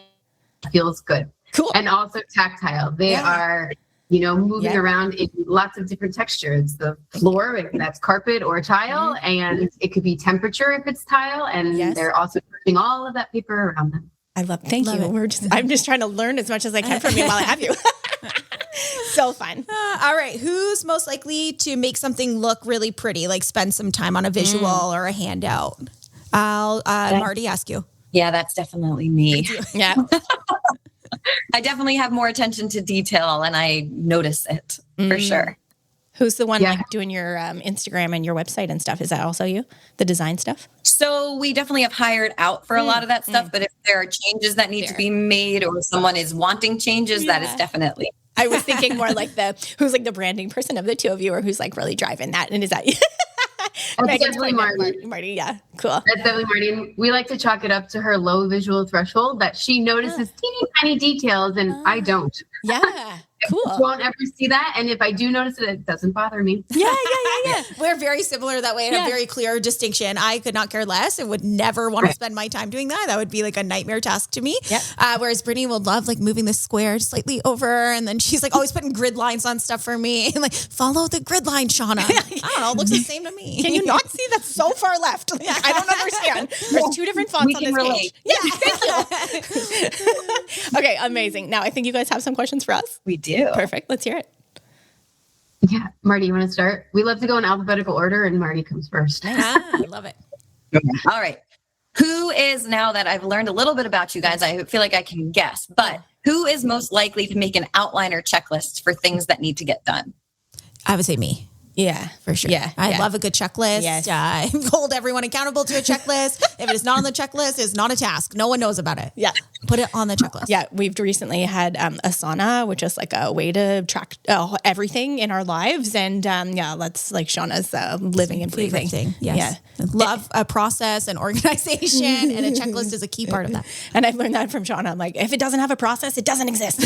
feels good. Cool. And also tactile. They are, moving around in lots of different textures. The floor, if that's carpet or tile, and it could be temperature if it's tile, and they're also pushing all of that paper around them. Thank you. I'm just trying to learn as much as I can from you while I have you. So fun. All right. Who's most likely to make something look really pretty, spend some time on a visual or a handout? I'll, Martie, ask you. Yeah, that's definitely me. Yeah. I definitely have more attention to detail and I notice it for sure. Who's the one doing your Instagram and your website and stuff? Is that also you? The design stuff? So we definitely have hired out for a lot of that stuff. But if there are changes that need to be made or someone is wanting changes, that is definitely. I was thinking more who's the branding person of the two of you, or who's really driving that. And is that you? That's definitely Martie. Martie, yeah, cool. That's definitely Martie. And we like to chalk it up to her low visual threshold that she notices teeny tiny details and I don't. Yeah. Cool. won't ever see that. And if I do notice it, it doesn't bother me. Yeah. We're very similar that way, and a very clear distinction. I could not care less and would never want to spend my time doing that. That would be like a nightmare task to me. Yep. Whereas Brittany will love like moving the square slightly over, and then she's like always putting grid lines on stuff for me. And like, follow the grid line, Shauna. I don't know. It looks the same to me. Can you not see that's so far left? Like, I don't understand. There's two different fonts on this page. Yeah, thank you. Okay, amazing. Now I think you guys have some questions for us. We do. Perfect. Let's hear it. Yeah. Martie, you want to start? We love to go in alphabetical order, and Martie comes first. I love it. All right. Who is, now that I've learned a little bit about you guys, I feel like I can guess, but who is most likely to make an outline or checklist for things that need to get done? I would say me. Yeah, For sure. Yeah, I love a good checklist. Yes. I hold everyone accountable to a checklist. If it is not on the checklist, it's not a task. No one knows about it. Yeah. Put it on the checklist. Yeah, we've recently had Asana, which is like a way to track everything in our lives. And that's like Shauna's living and breathing. Everything. Yes. Yeah. Love a process and organization, and a checklist is a key part of that. And I've learned that from Shauna. I'm like, if it doesn't have a process, it doesn't exist.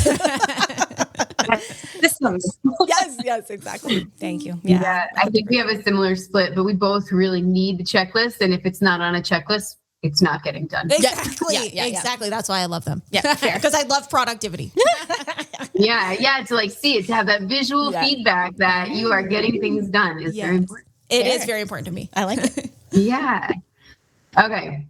Systems. Yes, exactly. Thank you. Yeah, I think we have a similar split, but we both really need the checklist. And if it's not on a checklist, it's not getting done. Exactly. Yeah. Exactly. That's why I love them. Yeah, fair. Because I love productivity. Yeah, to like see it, to have that visual feedback that you are getting things done is very important. It is very important to me. I like it. Yeah. Okay.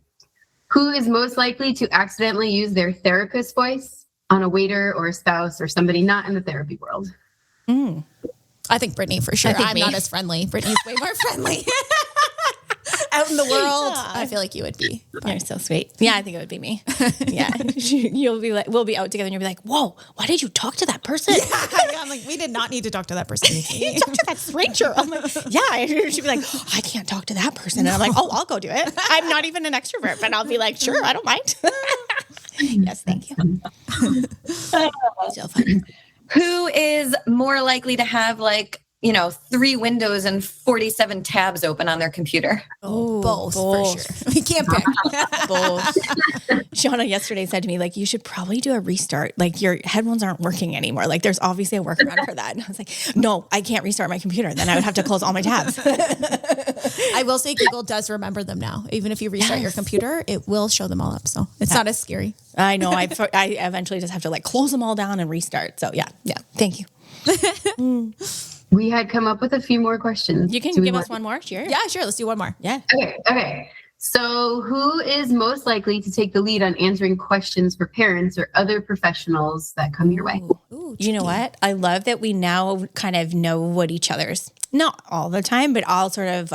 Who is most likely to accidentally use their therapist voice on a waiter or a spouse or somebody not in the therapy world? I think Brittany for sure. I'm not as friendly. Brittany's way more friendly. Out in the world, I feel like you would be. You're so sweet. Yeah, I think it would be me. Yeah. You'll be like, we'll be out together and you'll be like, whoa, why did you talk to that person? Yeah, I'm like, we did not need to talk to that person. You talked to that stranger. I'm like, yeah. She'd be like, I can't talk to that person. And I'm like, oh, I'll go do it. I'm not even an extrovert, but I'll be like, sure, I don't mind. Yes, thank you. Still fun. Who is more likely to have 3 windows and 47 tabs open on their computer? Both for sure. We can't pick. Both. Shauna yesterday said to me, like, you should probably do a restart. Like, your headphones aren't working anymore. Like, there's obviously a workaround for that. And I was like, no, I can't restart my computer. Then I would have to close all my tabs. I will say Google does remember them now. Even if you restart your computer, it will show them all up. So it's not as scary. I know. I eventually just have to close them all down and restart. So yeah. Thank you. We had come up with a few more questions. You can give us one more. Sure. Yeah, sure. Let's do one more. Yeah. Okay. So who is most likely to take the lead on answering questions for parents or other professionals that come your way? Ooh, you know what? I love that we now kind of know what each other's, not all the time, but I'll sort of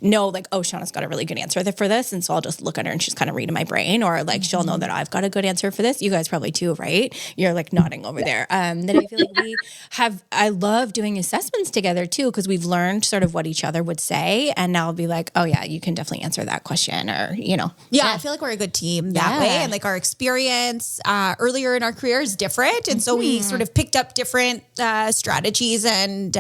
know oh, Shauna's got a really good answer for this. And so I'll just look at her and she's kind of reading my brain, or she'll know that I've got a good answer for this. You guys probably too, right? You're nodding over there. That I feel like I love doing assessments together too, because we've learned sort of what each other would say. And now I'll be like, oh yeah, you can definitely answer that question, or, Yeah, I feel like we're a good team that way. And our experience earlier in our career is different. And so we sort of picked up different strategies and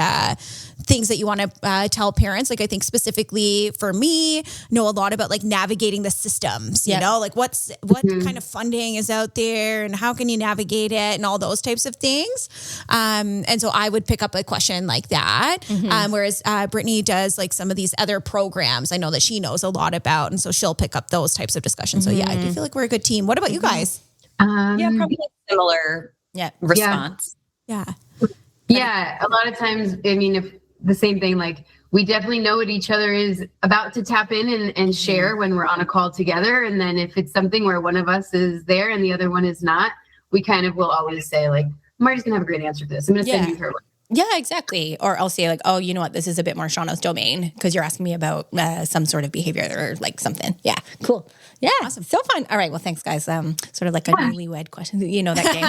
things that you want to tell parents. I think specifically for me, know a lot about navigating the systems, you know, what kind of funding is out there and how can you navigate it and all those types of things. And so I would pick up a question like that. Whereas Brittany does some of these other programs I know that she knows a lot about. And so she'll pick up those types of discussions. So yeah, I do feel like we're a good team. What about you guys? Yeah, probably a similar response. Yeah, a lot of times, if the same thing, we definitely know what each other is about to tap in and share when we're on a call together. And then if it's something where one of us is there and the other one is not, we kind of will always say Martie's gonna have a great answer for this. I'm gonna send you her one. Yeah, exactly. Or I'll say oh, you know what? This is a bit more Shauna's domain because you're asking me about some sort of behavior or something. Yeah, cool. Yeah, awesome. So fun. All right. Well, thanks, guys. Sort of a newlywed question. You know that game.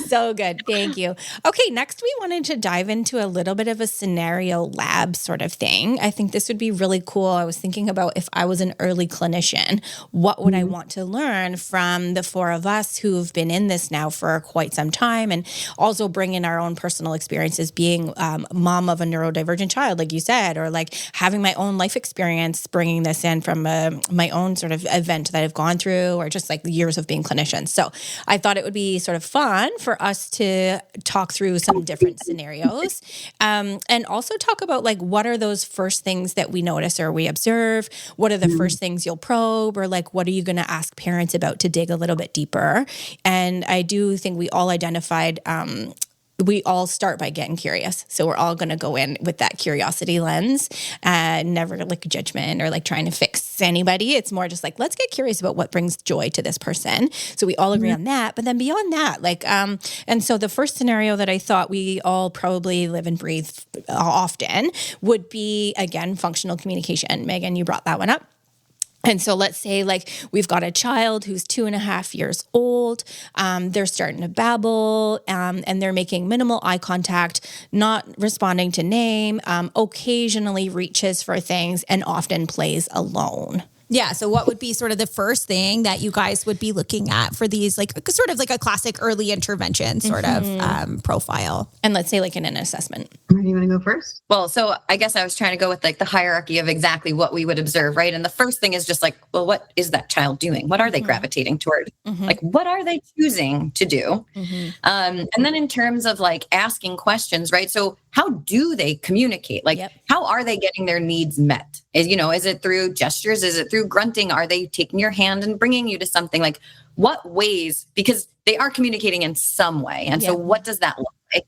So good. Thank you. Okay. Next, we wanted to dive into a little bit of a scenario lab sort of thing. I think this would be really cool. I was thinking about if I was an early clinician, what would I want to learn from the 4 of us who've been in this now for quite some time, and also bring in our own own personal experiences being mom of a neurodivergent child, like you said, or like having my own life experience, bringing this in from my own sort of event that I've gone through, or just like years of being clinicians. So I thought it would be sort of fun for us to talk through some different scenarios, and also talk about like, what are those first things that we notice or we observe? What are the first things you'll probe, or like, what are you going to ask parents about to dig a little bit deeper? And I do think we all identified, we all start by getting curious. So we're all going to go in with that curiosity lens, never like judgment or like trying to fix anybody. It's more just like, let's get curious about what brings joy to this person. So we all agree on that. But then beyond that, like, and so the first scenario that I thought we all probably live and breathe often would be, again, functional communication. Megan, you brought that one up. And so let's say like we've got a child who's 2.5 years old. They're starting to babble, and they're making minimal eye contact, not responding to name, occasionally reaches for things, and often plays alone. Yeah. So what would be sort of the first thing that you guys would be looking at for these, like sort of like a classic early intervention sort of profile? And let's say like in an assessment. Martie, you want to go first? Well, so I guess I was trying to go with like the hierarchy of exactly what we would observe, right? And the first thing is just like, well, what is that child doing? What are they gravitating toward? Like, what are they choosing to do? And then in terms of like asking questions, right? So how do they communicate? Like, how are they getting their needs met? Is it through gestures? Is it through grunting? Are they taking your hand and bringing you to something? Like, what ways? Because they are communicating in some way. And so what does that look like?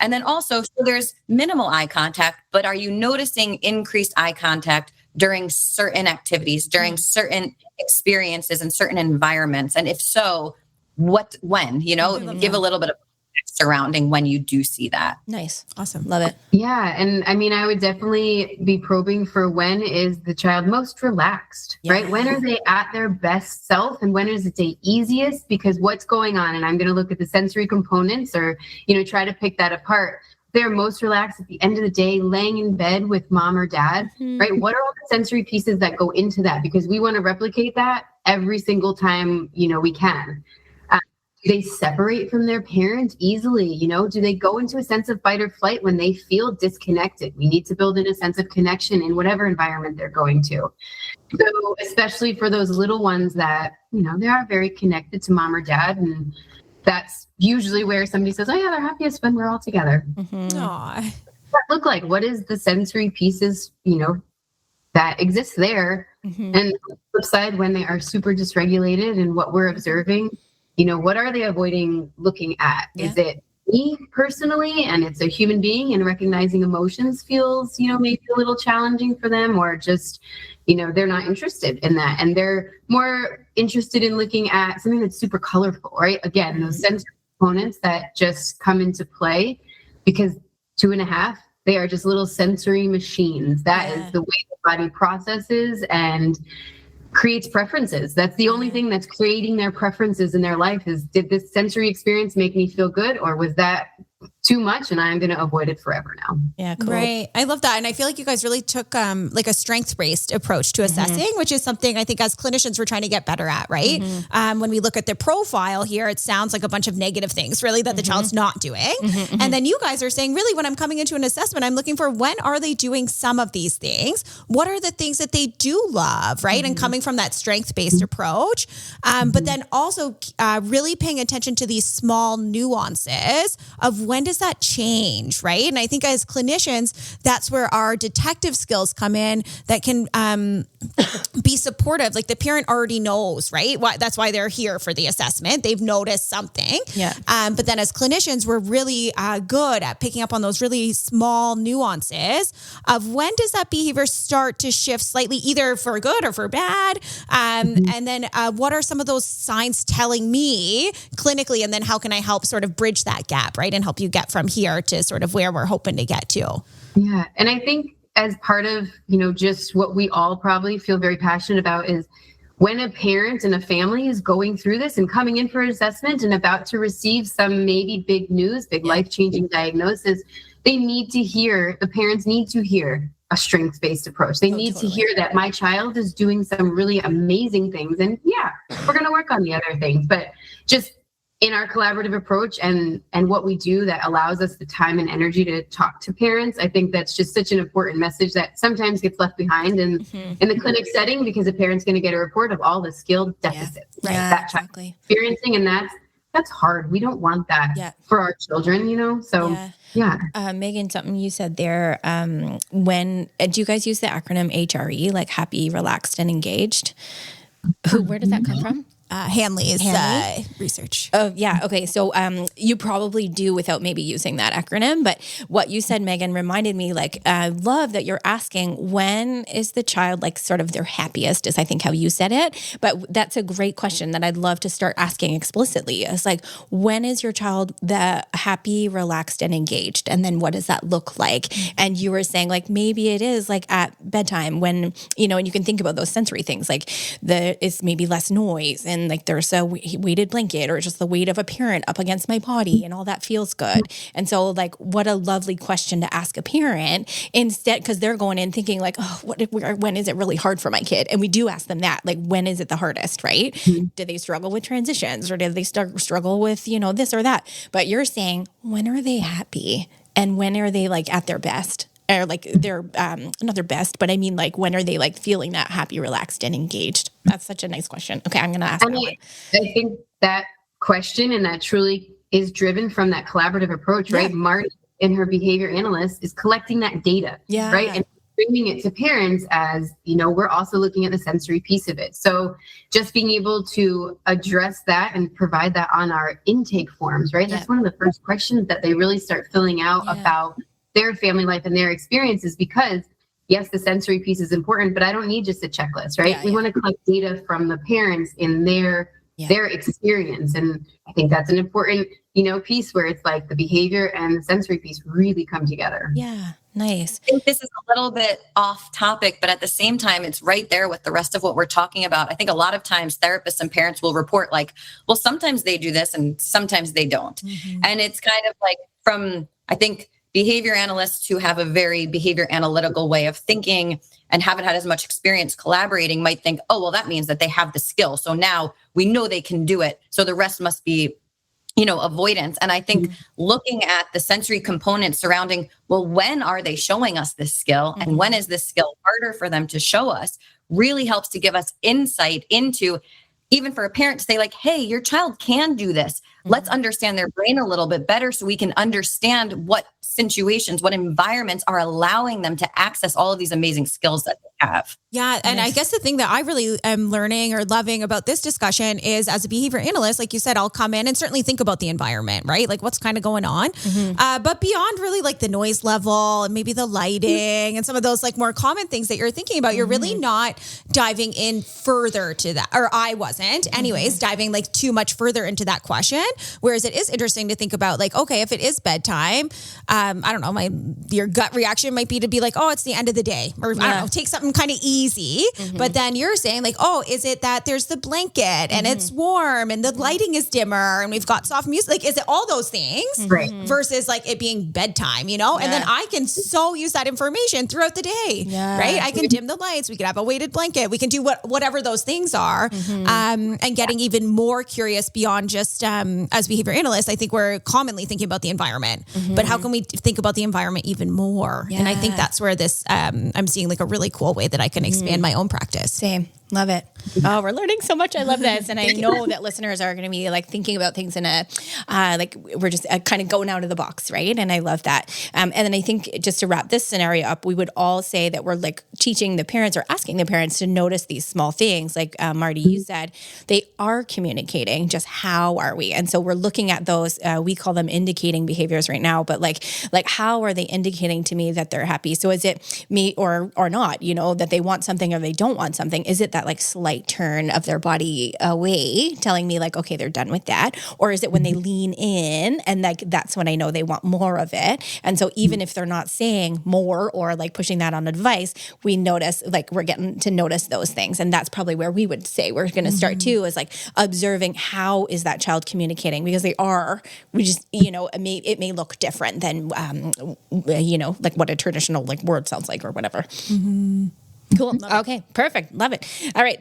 And then also, so there's minimal eye contact, but are you noticing increased eye contact during certain activities, during certain experiences and certain environments? And if so, when, give a little bit of surrounding when you do see that. Nice. Awesome. Love it. Yeah. And I mean, I would definitely be probing for when is the child most relaxed, right? When are they at their best self, and when is it the easiest? Because what's going on? And I'm going to look at the sensory components, or, try to pick that apart. They're most relaxed at the end of the day, laying in bed with mom or dad, right? What are all the sensory pieces that go into that? Because we want to replicate that every single time, we can. Do they separate from their parent easily? Do they go into a sense of fight or flight when they feel disconnected? We need to build in a sense of connection in whatever environment they're going to. So especially for those little ones that, they are very connected to mom or dad. And that's usually where somebody says, oh yeah, they're happiest when we're all together. What does that look like? What is the sensory pieces, that exist there? And on the flip side, when they are super dysregulated and what we're observing, what are they avoiding looking at? Is it me personally, and it's a human being, and recognizing emotions feels, maybe a little challenging for them, or just, they're not interested in that. And they're more interested in looking at something that's super colorful, right? Again, those sensory components that just come into play, because 2.5, they are just little sensory machines. That is the way the body processes and creates preferences. That's the only thing that's creating their preferences in their life is, did this sensory experience make me feel good, or was that too much and I'm going to avoid it forever now? Yeah, cool. Right. I love that. And I feel like you guys really took like a strengths-based approach to assessing, which is something I think as clinicians we're trying to get better at, right? When we look at the profile here, it sounds like a bunch of negative things really that the child's not doing. And then you guys are saying, really, when I'm coming into an assessment, I'm looking for, when are they doing some of these things? What are the things that they do love, right? And coming from that strength-based approach. But then also really paying attention to these small nuances of when does that change, right? And I think as clinicians, that's where our detective skills come in that can be supportive. Like the parent already knows, right? That's why they're here for the assessment. They've noticed something. But then as clinicians, we're really good at picking up on those really small nuances of when does that behavior start to shift slightly, either for good or for bad. And then what are some of those signs telling me clinically? And then how can I help sort of bridge that gap, right? And help you get from here to sort of where we're hoping to get to. Yeah. And I think as part of, just what we all probably feel very passionate about is when a parent and a family is going through this and coming in for an assessment and about to receive some maybe big news, big life-changing diagnosis, the parents need to hear a strengths-based approach. They need to hear that my child is doing some really amazing things. And we're going to work on the other things, but just in our collaborative approach and what we do that allows us the time and energy to talk to parents, I think that's just such an important message that sometimes gets left behind in the clinic setting, because a parent's going to get a report of all the skill deficits that child is experiencing, and that's hard. We don't want that for our children, So Megan, something you said there. When do you guys use the acronym HRE, like happy, relaxed, and engaged? Where does that come from? Hanley's research. Oh, yeah. Okay. So you probably do without maybe using that acronym, but what you said, Megan, reminded me, like, I love that you're asking, when is the child like sort of their happiest, is I think how you said it. But that's a great question that I'd love to start asking explicitly. It's like, when is your child the happy, relaxed, and engaged? And then what does that look like? And you were saying, like, maybe it is like at bedtime when, and you can think about those sensory things, like it's maybe less noise, and like there's a weighted blanket, or just the weight of a parent up against my body, and all that feels good. And so, like, what a lovely question to ask a parent instead, because they're going in thinking like, oh, when is it really hard for my kid? And we do ask them that, like, when is it the hardest, right? Do they struggle with transitions, or do they struggle with, this or that? But you're saying, when are they happy? And when are they like at their best? Or like they're not their best, but I mean, like, when are they like feeling that happy, relaxed, and engaged? That's such a nice question. Okay, I'm going to ask that one. I think that question, and that truly is driven from that collaborative approach, right? Martie, in her behavior analyst, is collecting that data, right? And bringing it to parents as, we're also looking at the sensory piece of it. So just being able to address that and provide that on our intake forms, right? That's one of the first questions that they really start filling out about their family life and their experiences, because yes, the sensory piece is important, but I don't need just a checklist, right? We want to collect data from the parents in their experience. And I think that's an important, piece where it's like the behavior and the sensory piece really come together. Yeah. Nice. I think this is a little bit off topic, but at the same time, it's right there with the rest of what we're talking about. I think a lot of times therapists and parents will report like, well, sometimes they do this and sometimes they don't. And it's kind of like from, I think, behavior analysts who have a very behavior analytical way of thinking and haven't had as much experience collaborating might think, oh, well, that means that they have the skill. So now we know they can do it. So the rest must be, avoidance. And I think looking at the sensory components surrounding, well, when are they showing us this skill? And when is this skill harder for them to show us, really helps to give us insight into, even for a parent to say like, hey, your child can do this. Let's understand their brain a little bit better so we can understand what situations, what environments are allowing them to access all of these amazing skills that they have. Yeah. And I guess the thing that I really am learning or loving about this discussion is, as a behavior analyst, like you said, I'll come in and certainly think about the environment, right? Like what's kind of going on. But beyond really like the noise level and maybe the lighting and some of those like more common things that you're thinking about, you're really not diving in further to that, or I wasn't anyways, diving like too much further into that question. Whereas it is interesting to think about like, okay, if it is bedtime, I don't know, your gut reaction might be to be like, oh, it's the end of the day, or I don't know, take something kind of easy. But then you're saying like, oh, is it that there's the blanket and it's warm and the lighting is dimmer and we've got soft music? Like, is it all those things versus like it being bedtime, And then I can so use that information throughout the day, right? I can dim the lights. We could have a weighted blanket. We can do whatever those things are. And getting even more curious beyond just, as behavior analysts, I think we're commonly thinking about the environment, but how can we think about the environment even more? And I think that's where this, I'm seeing like a really cool way that I can expand my own practice. Same. Love it. Oh, we're learning so much. I love this. And I know that listeners are going to be like thinking about things in a, like we're just kind of going out of the box. Right. And I love that. And then I think just to wrap this scenario up, we would all say that we're like teaching the parents or asking the parents to notice these small things. Like Martie, you said, they are communicating, just how are we? And so we're looking at those, we call them indicating behaviors right now, but like how are they indicating to me that they're happy? So is it me or not, that they want something or they don't want something? Is it that like slight turn of their body away telling me like, okay, they're done with that? Or is it when they lean in and like, that's when I know they want more of it? And so even if they're not saying more or like pushing that on a device, we notice, like we're getting to notice those things. And that's probably where we would say we're going to start too, is like observing how is that child communicating, because we just, it may look different than, like what a traditional like word sounds like or whatever. Cool. Okay, perfect. Love it. All right.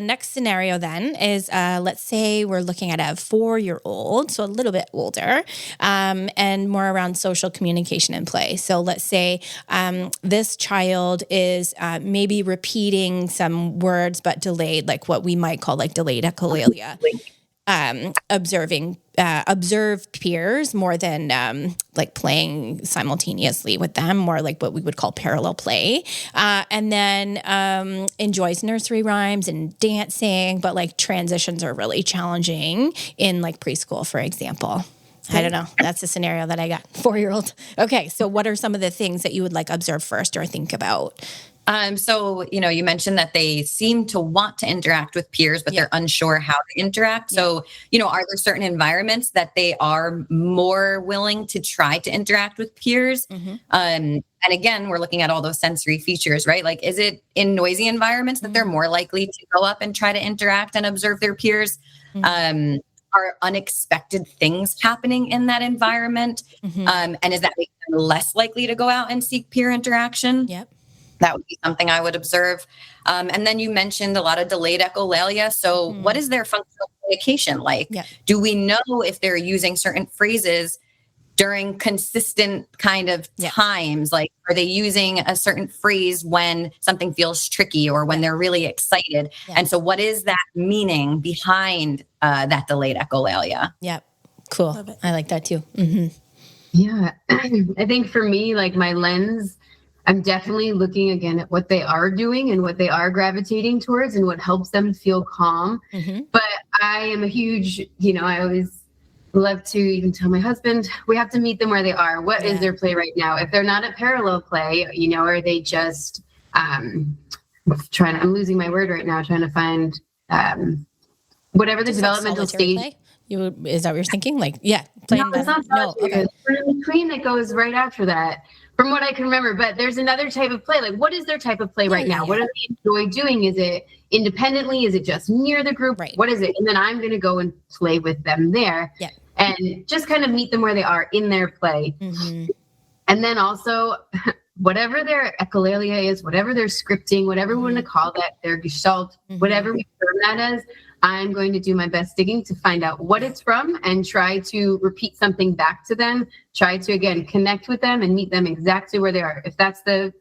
Next scenario then is, let's say we're looking at a 4-year-old, so a little bit older, and more around social communication and play. So let's say this child is maybe repeating some words, but delayed, like what we might call like delayed echolalia. Observe peers more than like playing simultaneously with them, more like what we would call parallel play. And then enjoys nursery rhymes and dancing, but like transitions are really challenging in like preschool, for example. I don't know. That's the scenario that I got. 4-year-old. Okay. So what are some of the things that you would like observe first or think about? So, you mentioned that they seem to want to interact with peers, but they're unsure how to interact. So, are there certain environments that they are more willing to try to interact with peers? And again, we're looking at all those sensory features, right? Like, is it in noisy environments that they're more likely to go up and try to interact and observe their peers? Are unexpected things happening in that environment? And is that making them less likely to go out and seek peer interaction? Yep. That would be something I would observe. And then you mentioned a lot of delayed echolalia. So what is their functional communication like? Do we know if they're using certain phrases during consistent kind of times? Like, are they using a certain phrase when something feels tricky or when they're really excited? And so what is that meaning behind that delayed echolalia? Yep. Cool. I like that too. Yeah. I think for me, like my lens, I'm definitely looking again at what they are doing and what they are gravitating towards and what helps them feel calm. But I am a huge, I always love to even tell my husband, we have to meet them where they are. What is their play right now? If they're not at parallel play, are they just I'm losing my word right now, trying to find whatever the developmental stage. Play? Is that what you're thinking? Like, playing it's not solitary. There's a between that goes right after that. From what I can remember, but there's another type of play. Like, what is their type of play right now? What do they enjoy doing? Is it independently? Is it just near the group? Right. What is it? And then I'm going to go and play with them there and just kind of meet them where they are in their play. And then also, whatever their echolalia is, whatever their scripting, whatever we want to call that, their gestalt, whatever we term that as, I'm going to do my best digging to find out what it's from and try to repeat something back to them. Try to, again, connect with them and meet them exactly where they are. If that's the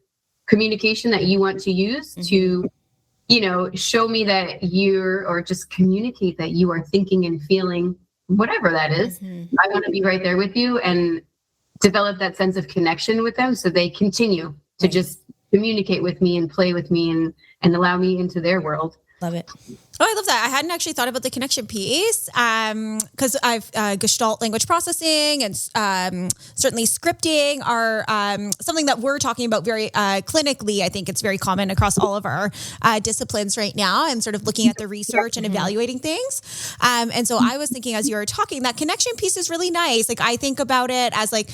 communication that you want to use to, show me that or just communicate that you are thinking and feeling whatever that is. I want to be right there with you and develop that sense of connection with them so they continue to just communicate with me and play with me and allow me into their world. Love it. Oh, I love that. I hadn't actually thought about the connection piece because I've Gestalt language processing and certainly scripting are something that we're talking about very clinically. I think it's very common across all of our disciplines right now and sort of looking at the research and evaluating things. And so I was thinking as you were talking, that connection piece is really nice. Like I think about it as like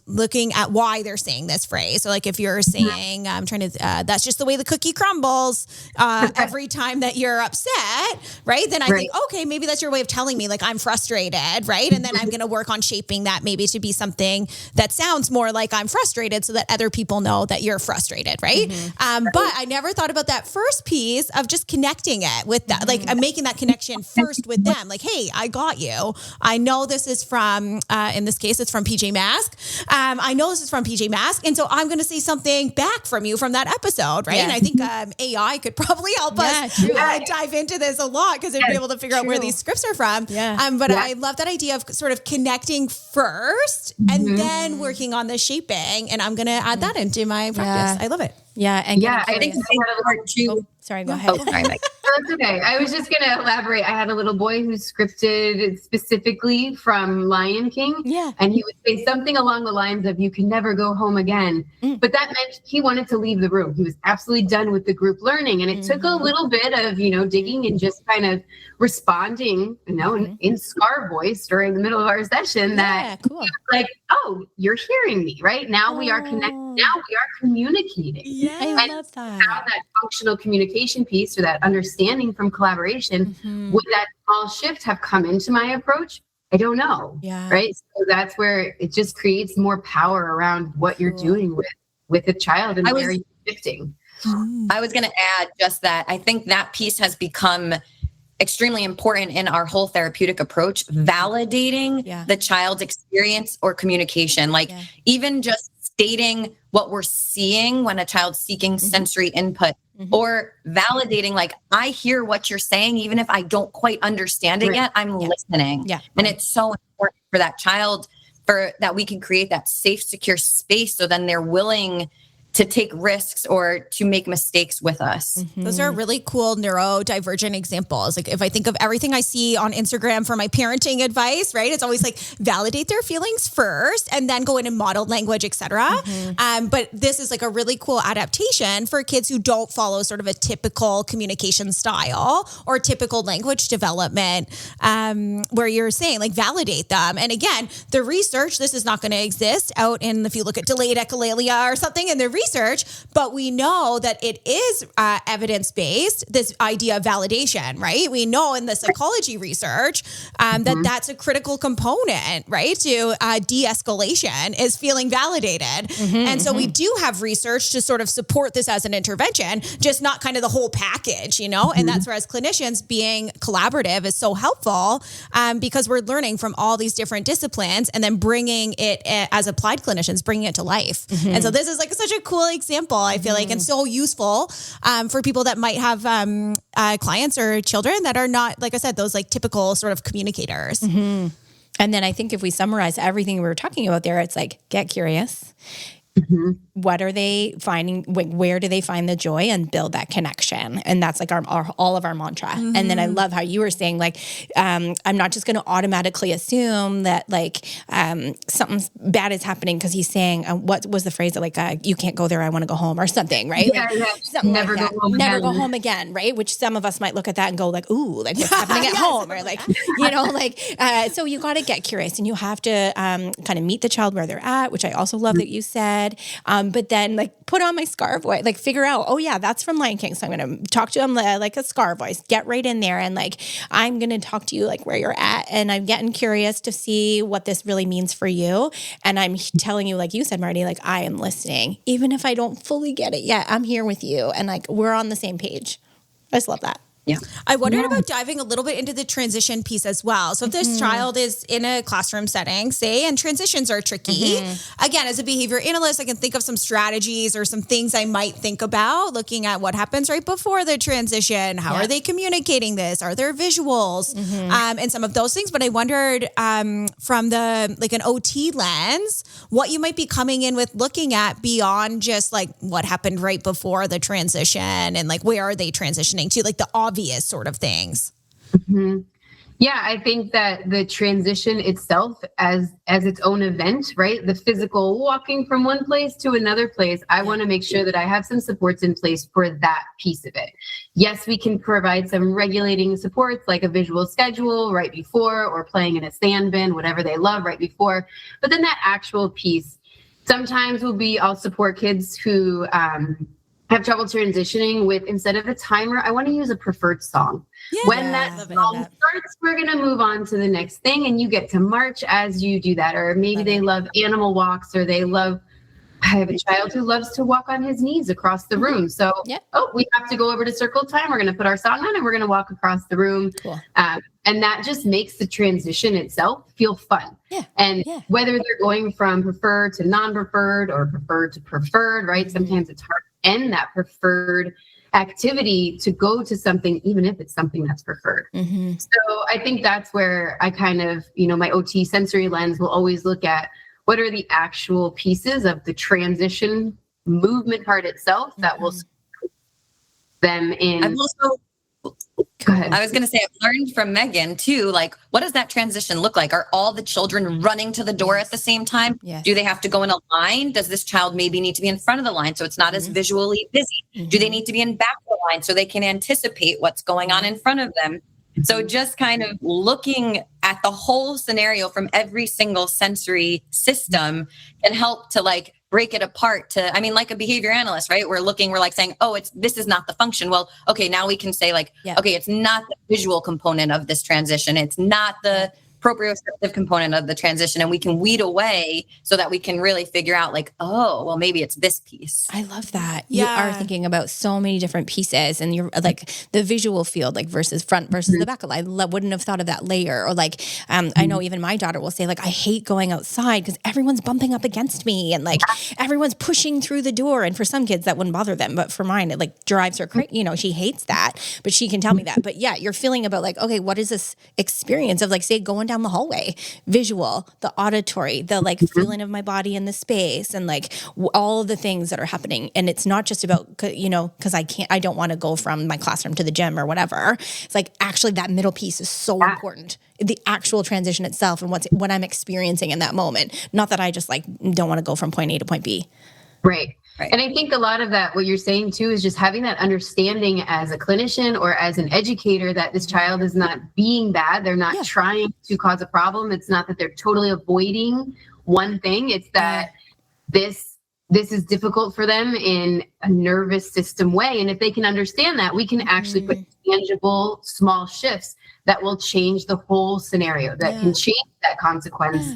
looking at why they're saying this phrase. So like if you're saying, I'm trying to, that's just the way the cookie crumbles every time that you're upset, right? Then I think, okay, maybe that's your way of telling me like I'm frustrated, right? And then I'm going to work on shaping that maybe to be something that sounds more like I'm frustrated so that other people know that you're frustrated, right? But I never thought about that first piece of just connecting it with that, like I'm making that connection first with them. Like, hey, I got you. I know this is from, in this case, it's from PJ Mask. I know this is from PJ Mask. And so I'm going to say something back from you from that episode, right? And I think AI could probably help us dive into this a lot because they'd be able to figure out where these scripts are from. But I love that idea of sort of connecting first and then working on the shaping. And I'm going to add that into my practice. I love it. I think sorry, go ahead. Oh, sorry, Mike. That's okay. I was just going to elaborate. I had a little boy who scripted specifically from Lion King. And he would say something along the lines of, you can never go home again. But that meant he wanted to leave the room. He was absolutely done with the group learning. And it took a little bit of, digging and just kind of responding, in scar voice during the middle of our session that he was like, oh, you're hearing me, right? Now we are connected. Now we are communicating. I love that. How that functional communication piece or that understanding from collaboration, would that small shift have come into my approach? I don't know. Right. So that's where it just creates more power around what you're doing with a child and where you're shifting. I was going to add just that I think that piece has become extremely important in our whole therapeutic approach, validating the child's experience or communication. Like even just stating what we're seeing when a child's seeking sensory input, or validating, like, I hear what you're saying, even if I don't quite understand it yet, I'm listening. And it's so important for that child, for that we can create that safe, secure space. So then they're willing to take risks or to make mistakes with us. Those are really cool neurodivergent examples. Like if I think of everything I see on Instagram for my parenting advice, right? It's always like validate their feelings first and then go in and model language, etc. But this is like a really cool adaptation for kids who don't follow sort of a typical communication style or typical language development, where you're saying like validate them. And again, the research, this is not going to exist out in, if you look at delayed echolalia or something in the research, but we know that it is evidence-based, this idea of validation, right? We know in the psychology research that that's a critical component, right? To de-escalation is feeling validated. And so we do have research to sort of support this as an intervention, just not kind of the whole package, you know? And that's where as clinicians being collaborative is so helpful because we're learning from all these different disciplines and then bringing it as applied clinicians, bringing it to life. And so this is like such a cool example, I feel like, and so useful for people that might have clients or children that are not, like I said, those like typical sort of communicators. And then I think if we summarize everything we were talking about there, it's like, get curious. What are they finding? Where do they find the joy, and build that connection? And that's like our all of our mantra. And then I love how you were saying, like, I'm not just going to automatically assume that like something bad is happening because he's saying, what was the phrase that like, you can't go there, I want to go home, or something, right? Something never like go home never again. go home again, right? Which some of us might look at that and go like, ooh, like what's happening at home, or like, you know, like, so you got to get curious, and you have to kind of meet the child where they're at, which I also love that you said. But then like put on my Scar voice, like figure out, oh yeah, that's from Lion King. So I'm going to talk to them like a Scar voice, get right in there. And like, I'm going to talk to you like where you're at. And I'm getting curious to see what this really means for you. And I'm telling you, like you said, Martie, like I am listening, even if I don't fully get it yet, I'm here with you. And like, we're on the same page. I just love that. Yeah. I wondered about diving a little bit into the transition piece as well. So if this child is in a classroom setting, say, and transitions are tricky, again, as a behavior analyst, I can think of some strategies or some things I might think about looking at what happens right before the transition. How are they communicating this? Are there visuals? And some of those things. But I wondered from the like an OT lens, what you might be coming in with looking at beyond just like what happened right before the transition and like where are they transitioning to, like the obvious sort of things. Yeah, I think that the transition itself as its own event, right? The physical walking from one place to another place, I want to make sure that I have some supports in place for that piece of it. Yes, we can provide some regulating supports like a visual schedule right before, or playing in a stand bin, whatever they love right before. But then that actual piece sometimes I'll support kids who have trouble transitioning with, instead of a timer, I want to use a preferred song. When that song starts, we're going to move on to the next thing, and you get to march as you do that. Or maybe they love animal walks, or they love, I have a child who loves to walk on his knees across the room. So, we have to go over to circle time. We're going to put our song on and we're going to walk across the room. And that just makes the transition itself feel fun. Whether they're going from preferred to non-preferred or preferred to preferred, right? Sometimes it's hard to end that preferred activity to go to something, even if it's something that's preferred. So I think that's where I kind of, my OT sensory lens will always look at what are the actual pieces of the transition movement part itself that will them in. Go ahead. I was going to say, I've learned from Megan too, like, what does that transition look like? Are all the children running to the door at the same time? Do they have to go in a line? Does this child maybe need to be in front of the line so it's not as visually busy? Do they need to be in back of the line so they can anticipate what's going on in front of them? So just kind of looking at the whole scenario from every single sensory system can help to like break it apart to, I mean, like a behavior analyst, right? We're like saying, oh, this is not the function. Well, okay, now we can say like, okay, it's not the visual component of this transition. It's not the proprioceptive component of the transition, and we can weed away so that we can really figure out like, oh, well, maybe it's this piece. I love that. Yeah. You are thinking about so many different pieces, and you're like the visual field, like versus front versus the back. I wouldn't have thought of that layer. Or like, I know even my daughter will say like, I hate going outside because everyone's bumping up against me and like everyone's pushing through the door. And for some kids that wouldn't bother them, but for mine, it like drives her crazy. You know, she hates that, but she can tell me that. But yeah, you're feeling about like, okay, what is this experience of like, say, going down the hallway, visual, the auditory, the like feeling of my body in the space, and like all of the things that are happening. And it's not just about, you know, because I don't want to go from my classroom to the gym or whatever. It's like actually that middle piece is so important. The actual transition itself and what I'm experiencing in that moment. Not that I just like don't want to go from point A to point B. Right. And I think a lot of that, what you're saying too, is just having that understanding as a clinician or as an educator that this child is not being bad. They're not trying to cause a problem. It's not that they're totally avoiding one thing. It's that this is difficult for them in a nervous system way. And if they can understand that, we can actually put tangible, small shifts that will change the whole scenario, that can change that consequence.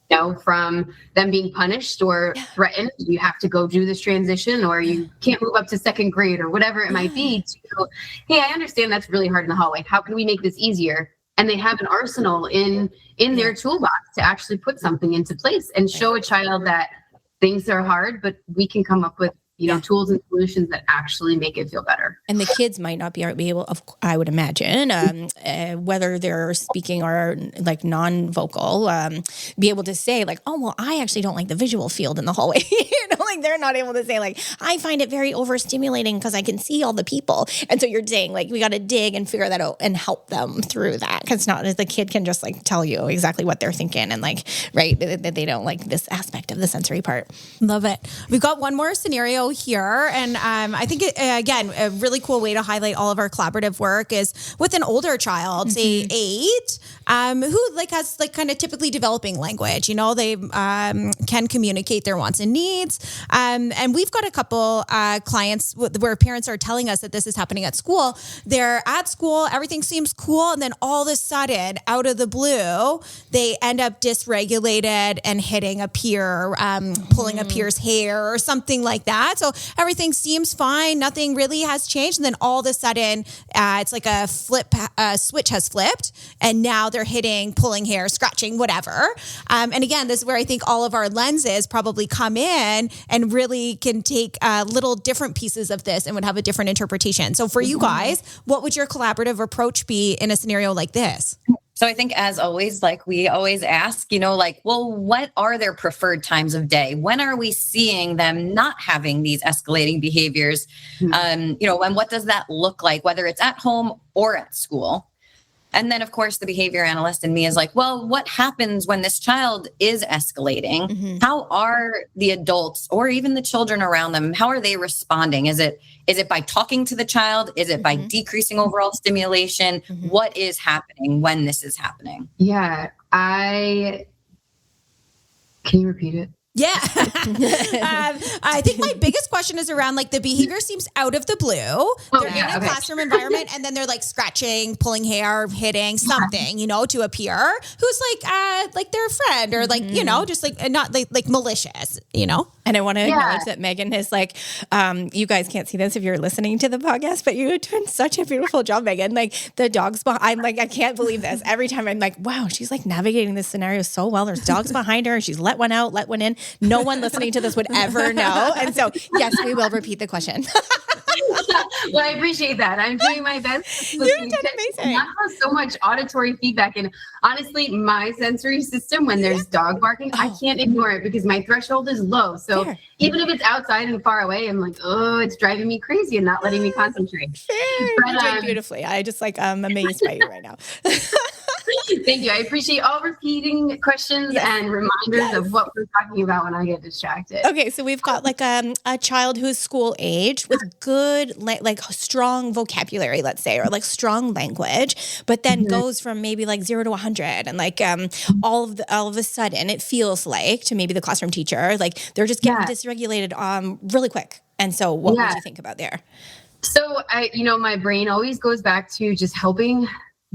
You know, from them being punished or threatened, you have to go do this transition, or you can't move up to second grade, or whatever it might be, to, hey, I understand that's really hard in the hallway. How can we make this easier? And they have an arsenal in their toolbox to actually put something into place and show a child that things are hard, but we can come up with, you know, tools and solutions that actually make it feel better. And the kids might not be able, I would imagine, whether they're speaking or like non-vocal, be able to say like, oh, well, I actually don't like the visual field in the hallway. You know, like they're not able to say like, I find it very overstimulating because I can see all the people. And so you're saying like, we got to dig and figure that out and help them through that. Because it's not as the kid can just like tell you exactly what they're thinking and like, right, that they don't like this aspect of the sensory part. Love it. We've got one more scenario here. And I think, again, a really cool way to highlight all of our collaborative work is with an older child, say 8, who like has like kind of typically developing language. You know, they can communicate their wants and needs. And we've got a couple clients where parents are telling us that this is happening at school. They're at school, everything seems cool. And then all of a sudden, out of the blue, they end up dysregulated and hitting a peer, pulling a peer's hair or something like that. So everything seems fine. Nothing really has changed. And then all of a sudden, it's like a switch has flipped. And now they're hitting, pulling hair, scratching, whatever. And again, this is where I think all of our lenses probably come in and really can take little different pieces of this and would have a different interpretation. So for you guys, what would your collaborative approach be in a scenario like this? So I think as always, like we always ask, you know, like, well, what are their preferred times of day? When are we seeing them not having these escalating behaviors? You know, and what does that look like, whether it's at home or at school? And then, of course, the behavior analyst in me is like, well, what happens when this child is escalating? How are the adults or even the children around them, how are they responding? Is it by talking to the child? Is it by decreasing overall stimulation? What is happening when this is happening? Yeah, can you repeat it? Yeah. I think my biggest question is around like the behavior seems out of the blue. They're in a classroom environment and then they're like scratching, pulling hair, hitting something, you know, to a peer who's like their friend or like, you know, just like not like malicious, you know? And I want to acknowledge that Megan is like, you guys can't see this if you're listening to the podcast, but you're doing such a beautiful job, Megan. Like the dogs I'm like, I can't believe this. Every time I'm like, wow, she's like navigating this scenario so well. There's dogs behind her. She's let one out, let one in. No one listening to this would ever know. And so, yes, we will repeat the question. Well, I appreciate that. I'm doing my best. You're doing amazing. Not so much auditory feedback. And honestly, my sensory system, when there's dog barking, I can't ignore it because my threshold is low. So even if it's outside and far away, I'm like, oh, it's driving me crazy and not letting me concentrate. You're doing beautifully. I just like, I'm amazed by you right now. Thank you. I appreciate all repeating questions and reminders of what we're talking about when I get distracted. Okay, so we've got like a child who's school age with good, like strong vocabulary, let's say, or like strong language, but then goes from maybe like 0 to 100, and like all of a sudden it feels like to maybe the classroom teacher, like they're just getting dysregulated really quick. And so, what would you think about there? So my brain always goes back to just helping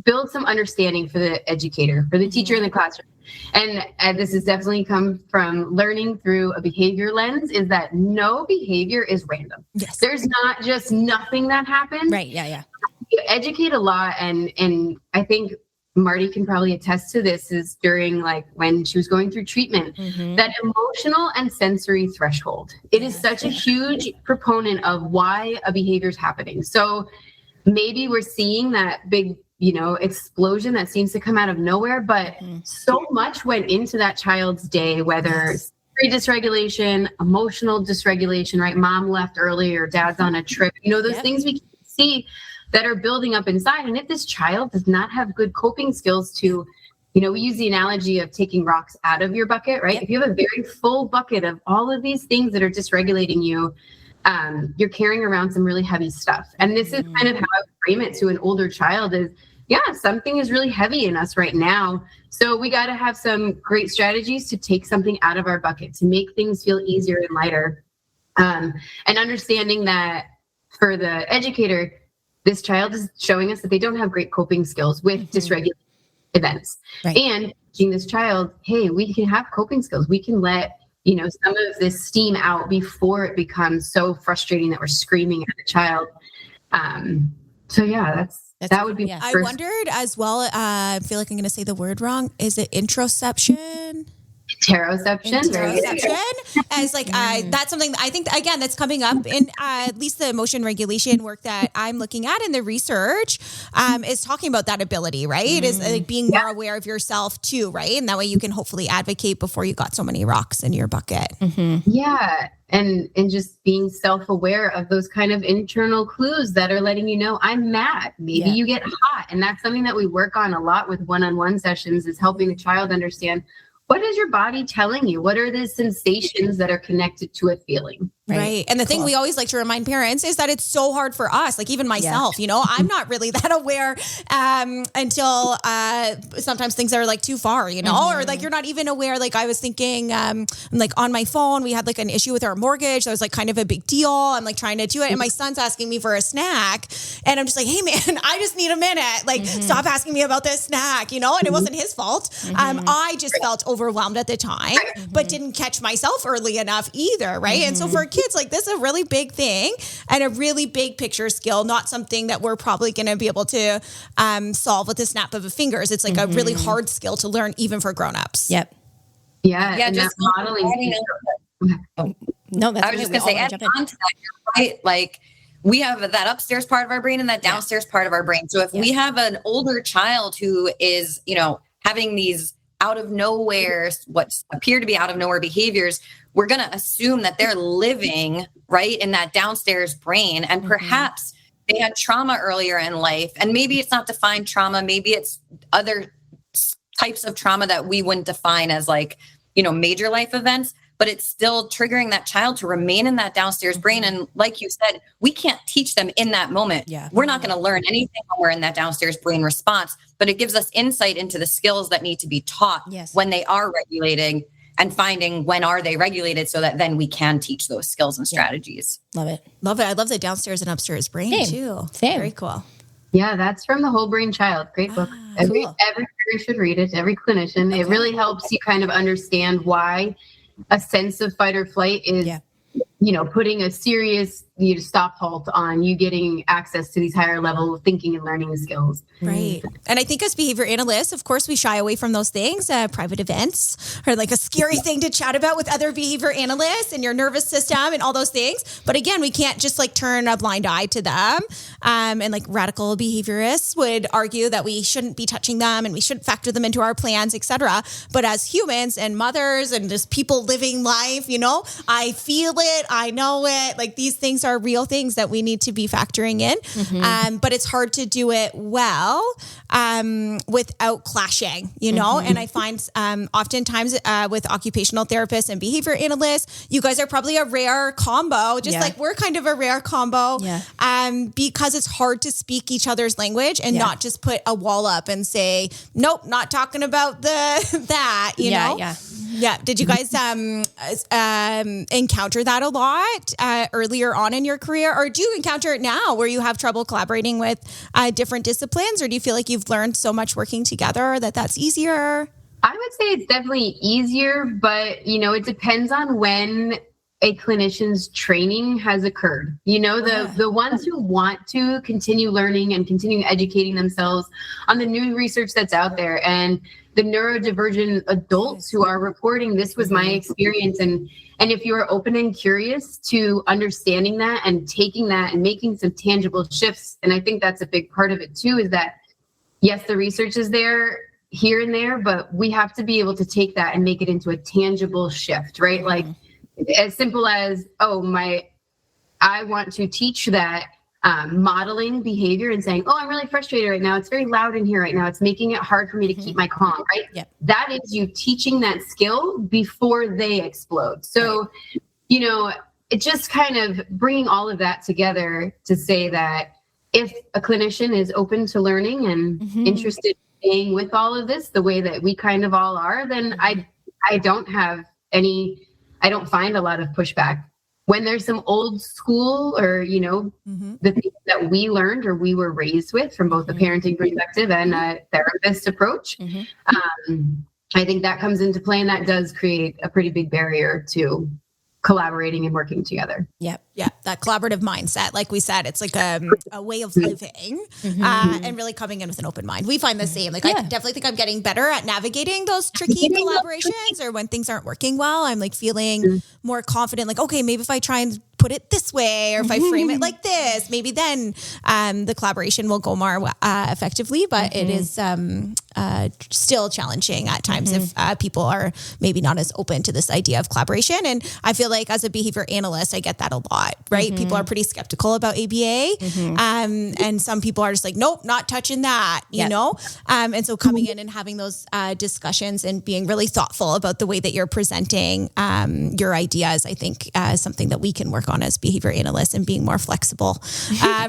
build some understanding for the educator, for the teacher in the classroom. And this has definitely come from learning through a behavior lens, is that no behavior is random. Yes. There's not just nothing that happens. Right. Yeah. You educate a lot. And I think Martie can probably attest to this, is during like when she was going through treatment, that emotional and sensory threshold. It is such a huge proponent of why a behavior is happening. So maybe we're seeing that big, explosion that seems to come out of nowhere, but so much went into that child's day, whether sensory dysregulation, emotional dysregulation, right? Mom left early or dad's on a trip, those things we can see that are building up inside. And if this child does not have good coping skills to, we use the analogy of taking rocks out of your bucket, right? If you have a very full bucket of all of these things that are dysregulating you, you're carrying around some really heavy stuff. And this is kind of how I frame it to an older child is, something is really heavy in us right now. So we got to have some great strategies to take something out of our bucket, to make things feel easier and lighter. And understanding that for the educator, this child is showing us that they don't have great coping skills with dysregulated events. Right. And teaching this child, hey, we can have coping skills. We can let, some of this steam out before it becomes so frustrating that we're screaming at the child. That would be my I first. wondered as well, I feel like I'm going to say the word wrong. Is it introception? Interoception. As like that's something I think again that's coming up in at least the emotion regulation work that I'm looking at in the research is talking about that ability, right? Is like being more aware of yourself too, right? And that way you can hopefully advocate before you got so many rocks in your bucket. Yeah. And just being self-aware of those kind of internal clues that are letting you know I'm mad. Maybe you get hot. And that's something that we work on a lot with one-on-one sessions, is helping the child understand, what is your body telling you? What are the sensations that are connected to a feeling? Right. And the thing we always like to remind parents is that it's so hard for us, like even myself, I'm not really that aware until sometimes things are like too far, or like you're not even aware. Like I was thinking like on my phone, we had like an issue with our mortgage. That was like kind of a big deal. I'm like trying to do it. And my son's asking me for a snack. And I'm just like, hey man, I just need a minute. Like stop asking me about this snack, and it wasn't his fault. I just felt overwhelmed at the time, but didn't catch myself early enough either. Right. And so for kids, like this is a really big thing and a really big picture skill, not something that we're probably going to be able to solve with the snap of a fingers. It's like a really hard skill to learn even for grownups. Yep. Yeah. Yeah. Just modeling. No, that's I was just going to say, adding on to that, right? Like we have that upstairs part of our brain and that downstairs part of our brain. So if we have an older child who is, having these out of nowhere, what appear to be out of nowhere behaviors, we're going to assume that they're living right in that downstairs brain. And perhaps they had trauma earlier in life. And maybe it's not defined trauma. Maybe it's other types of trauma that we wouldn't define as like, major life events, but it's still triggering that child to remain in that downstairs brain. And like you said, we can't teach them in that moment. Yeah. We're not going to learn anything when we're in that downstairs brain response, but it gives us insight into the skills that need to be taught when they are regulating, and finding when are they regulated so that then we can teach those skills and strategies. Love it. I love the downstairs and upstairs brain too. Same. Very cool. Yeah, that's from The Whole Brain Child. Great book. Every parent should read it. Every clinician. It really helps you kind of understand why a sense of fight or flight is, putting a serious stop halt on you getting access to these higher level thinking and learning skills. Right. And I think as behavior analysts, of course, we shy away from those things. Private events are like a scary thing to chat about with other behavior analysts and your nervous system and all those things. But again, we can't just like turn a blind eye to them. And like radical behaviorists would argue that we shouldn't be touching them and we shouldn't factor them into our plans, etc. But as humans and mothers and just people living life, I feel it, I know it. Like these things are real things that we need to be factoring in. But it's hard to do it well without clashing, and I find oftentimes with occupational therapists and behavior analysts, you guys are probably a rare combo, just like we're kind of a rare combo because it's hard to speak each other's language and not just put a wall up and say, nope, not talking about that, you know? Yeah. Did you guys encounter that a lot earlier on in your career, or do you encounter it now where you have trouble collaborating with different disciplines, or do you feel like you've learned so much working together that that's easier? I would say it's definitely easier, but, it depends on when a clinician's training has occurred. The ones who want to continue learning and continue educating themselves on the new research that's out there, and the neurodivergent adults who are reporting, this was my experience. And if you are open and curious to understanding that and taking that and making some tangible shifts, and I think that's a big part of it too, is that, yes, the research is there here and there, but we have to be able to take that and make it into a tangible shift, right? Like as simple as, I want to teach that modeling behavior and saying, I'm really frustrated right now. It's very loud in here right now. It's making it hard for me to keep my calm, right? Yep. That is you teaching that skill before they explode. So, it just kind of bringing all of that together to say that if a clinician is open to learning and interested in staying with all of this the way that we kind of all are, then I don't find a lot of pushback. When there's some old school or, the things that we learned or we were raised with from both a parenting perspective and a therapist approach, I think that comes into play, and that does create a pretty big barrier to collaborating and working together. Yep. Yeah. That collaborative mindset. Like we said, it's like a way of living and really coming in with an open mind. We find the same. Like I definitely think I'm getting better at navigating those tricky collaborations, or when things aren't working well, I'm like feeling more confident. Like, okay, maybe if I try and put it this way, or if I frame it like this, maybe then the collaboration will go more effectively. But it is still challenging at times if people are maybe not as open to this idea of collaboration. And I feel like as a behavior analyst, I get that a lot, right? People are pretty skeptical about ABA. And some people are just like, nope, not touching that, you know? And so coming in and having those discussions and being really thoughtful about the way that you're presenting your ideas, I think is something that we can work on as behavior analysts, and being more flexible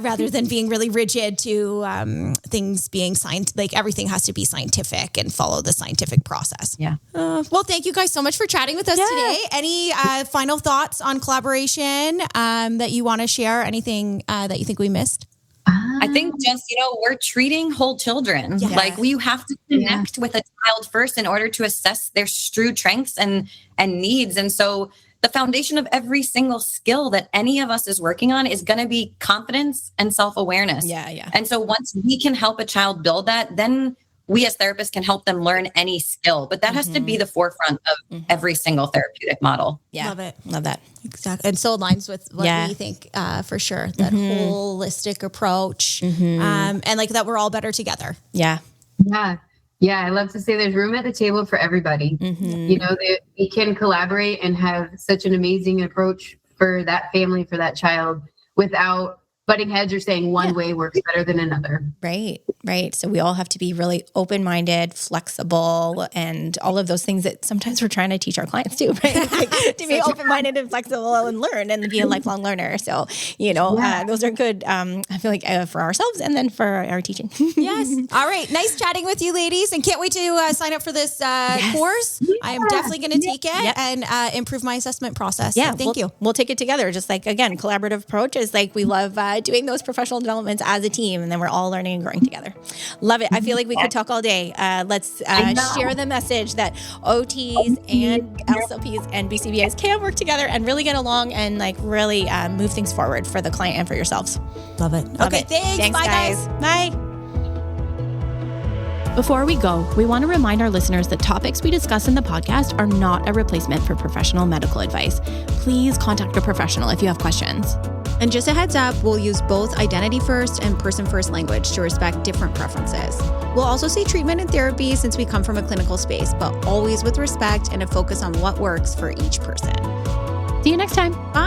rather than being really rigid to things being like everything has to be scientific and follow the scientific process. Yeah. Well, thank you guys so much for chatting with us today. Any final thoughts on collaboration that you want to share? Anything that you think we missed? I think just, we're treating whole children. Yes. Like you have to connect with a child first in order to assess their true strengths and needs. And so the foundation of every single skill that any of us is working on is going to be confidence and self-awareness. Yeah. And so once we can help a child build that, then we as therapists can help them learn any skill. But that has to be the forefront of every single therapeutic model. Yeah. Love it. Love that. Exactly. And so aligns with what we think for sure. That holistic approach and like that we're all better together. Yeah. Yeah, I love to say there's room at the table for everybody. We can collaborate and have such an amazing approach for that family, for that child, without butting heads or saying one way works better than another. Right. So we all have to be really open-minded, flexible, and all of those things that sometimes we're trying to teach our clients too, right? Like, to be open-minded and flexible and learn and be a lifelong learner. So, those are good, I feel like for ourselves and then for our teaching. Yes. All right. Nice chatting with you ladies, and can't wait to sign up for this course. Yeah. I am definitely going to take it and improve my assessment process. Yeah. So thank you. We'll take it together. Just like, again, collaborative approach is like, we love doing those professional developments as a team, and then we're all learning and growing together. Love it. I feel like we could talk all day. Let's share the message that OTs and SLPs and BCBAs can work together and really get along and like really move things forward for the client and for yourselves. Love it. Love it. Thanks. Bye, guys. Bye. Before we go, we want to remind our listeners that topics we discuss in the podcast are not a replacement for professional medical advice. Please contact a professional if you have questions. And just a heads up, we'll use both identity first and person first language to respect different preferences. We'll also see treatment and therapy since we come from a clinical space, but always with respect and a focus on what works for each person. See you next time. Bye.